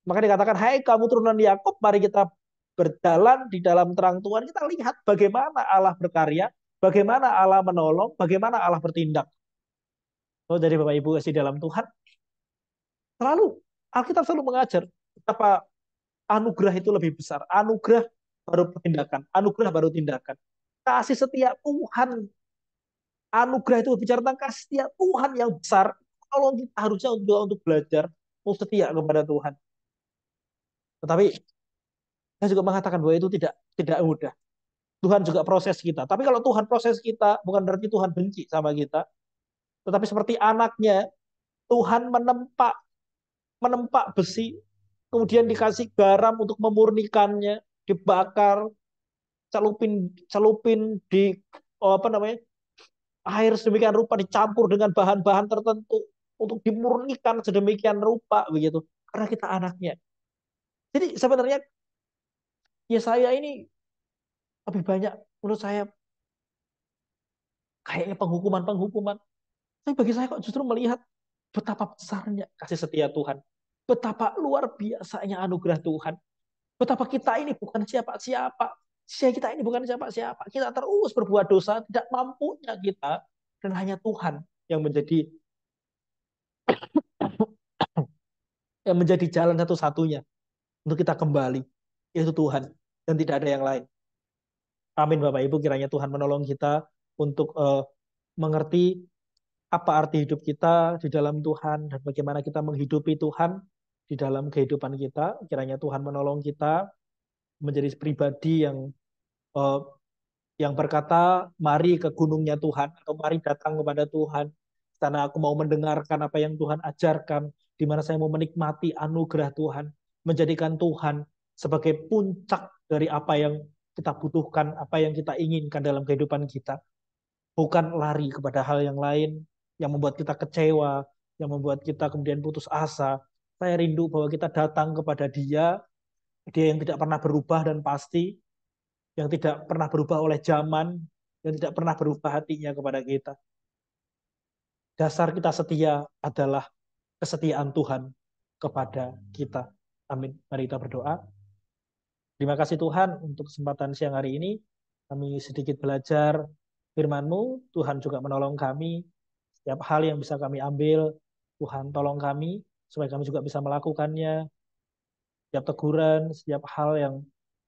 Maka dikatakan, hai kamu turunan Yakub, mari kita berjalan di dalam terang Tuhan. Kita lihat bagaimana Allah berkarya, bagaimana Allah menolong, bagaimana Allah bertindak. Oh, dari Bapak Ibu kasih dalam Tuhan, selalu Alkitab selalu mengajar betapa anugerah itu lebih besar. Anugerah baru tindakan, anugerah baru tindakan. Kasih setia Tuhan, anugerah itu bicara tentang kasih setia Tuhan yang besar. Kalau kita harusnya untuk belajar, untuk setia kepada Tuhan. Tetapi saya juga mengatakan bahwa itu tidak mudah. Tuhan juga proses kita. Tapi kalau Tuhan proses kita, bukan berarti Tuhan benci sama kita. Tetapi seperti anaknya, Tuhan menempa besi, kemudian dikasih garam untuk memurnikannya, dibakar, celupin celupin di apa namanya, air sedemikian rupa, dicampur dengan bahan-bahan tertentu untuk dimurnikan sedemikian rupa begitu. Karena kita anaknya. Jadi sebenarnya ya saya ini lebih banyak menurut saya kayaknya penghukuman-penghukuman. Tapi bagi saya kok justru melihat betapa besarnya kasih setia Tuhan. Betapa luar biasanya anugerah Tuhan. Betapa kita ini bukan siapa-siapa. Kita ini bukan siapa-siapa. Kita terus berbuat dosa, tidak mampunya kita. Dan hanya Tuhan yang menjadi jalan satu-satunya untuk kita kembali. Yaitu Tuhan. Dan tidak ada yang lain. Amin Bapak Ibu, kiranya Tuhan menolong kita untuk mengerti apa arti hidup kita di dalam Tuhan dan bagaimana kita menghidupi Tuhan di dalam kehidupan kita. Kiranya Tuhan menolong kita menjadi pribadi eh, yang berkata, mari ke gunungnya Tuhan atau mari datang kepada Tuhan. Karena aku mau mendengarkan apa yang Tuhan ajarkan, di mana saya mau menikmati anugerah Tuhan, menjadikan Tuhan sebagai puncak dari apa yang kita butuhkan, apa yang kita inginkan dalam kehidupan kita. Bukan lari kepada hal yang lain yang membuat kita kecewa, yang membuat kita kemudian putus asa. Saya rindu bahwa kita datang kepada Dia, Dia yang tidak pernah berubah dan pasti, yang tidak pernah berubah oleh zaman, yang tidak pernah berubah hatinya kepada kita. Dasar kita setia adalah kesetiaan Tuhan kepada kita. Amin. Mari kita berdoa. Terima kasih Tuhan untuk kesempatan siang hari ini. Kami sedikit belajar firman-Mu. Tuhan juga menolong kami. Setiap hal yang bisa kami ambil, Tuhan tolong kami supaya kami juga bisa melakukannya. Setiap teguran, setiap hal yang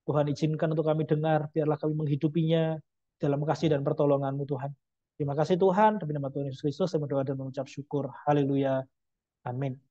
Tuhan izinkan untuk kami dengar, biarlah kami menghidupinya dalam kasih dan pertolongan-Mu Tuhan. Terima kasih Tuhan, demi nama Tuhan Yesus Kristus, saya berdoa dan mengucap syukur. Haleluya. Amin.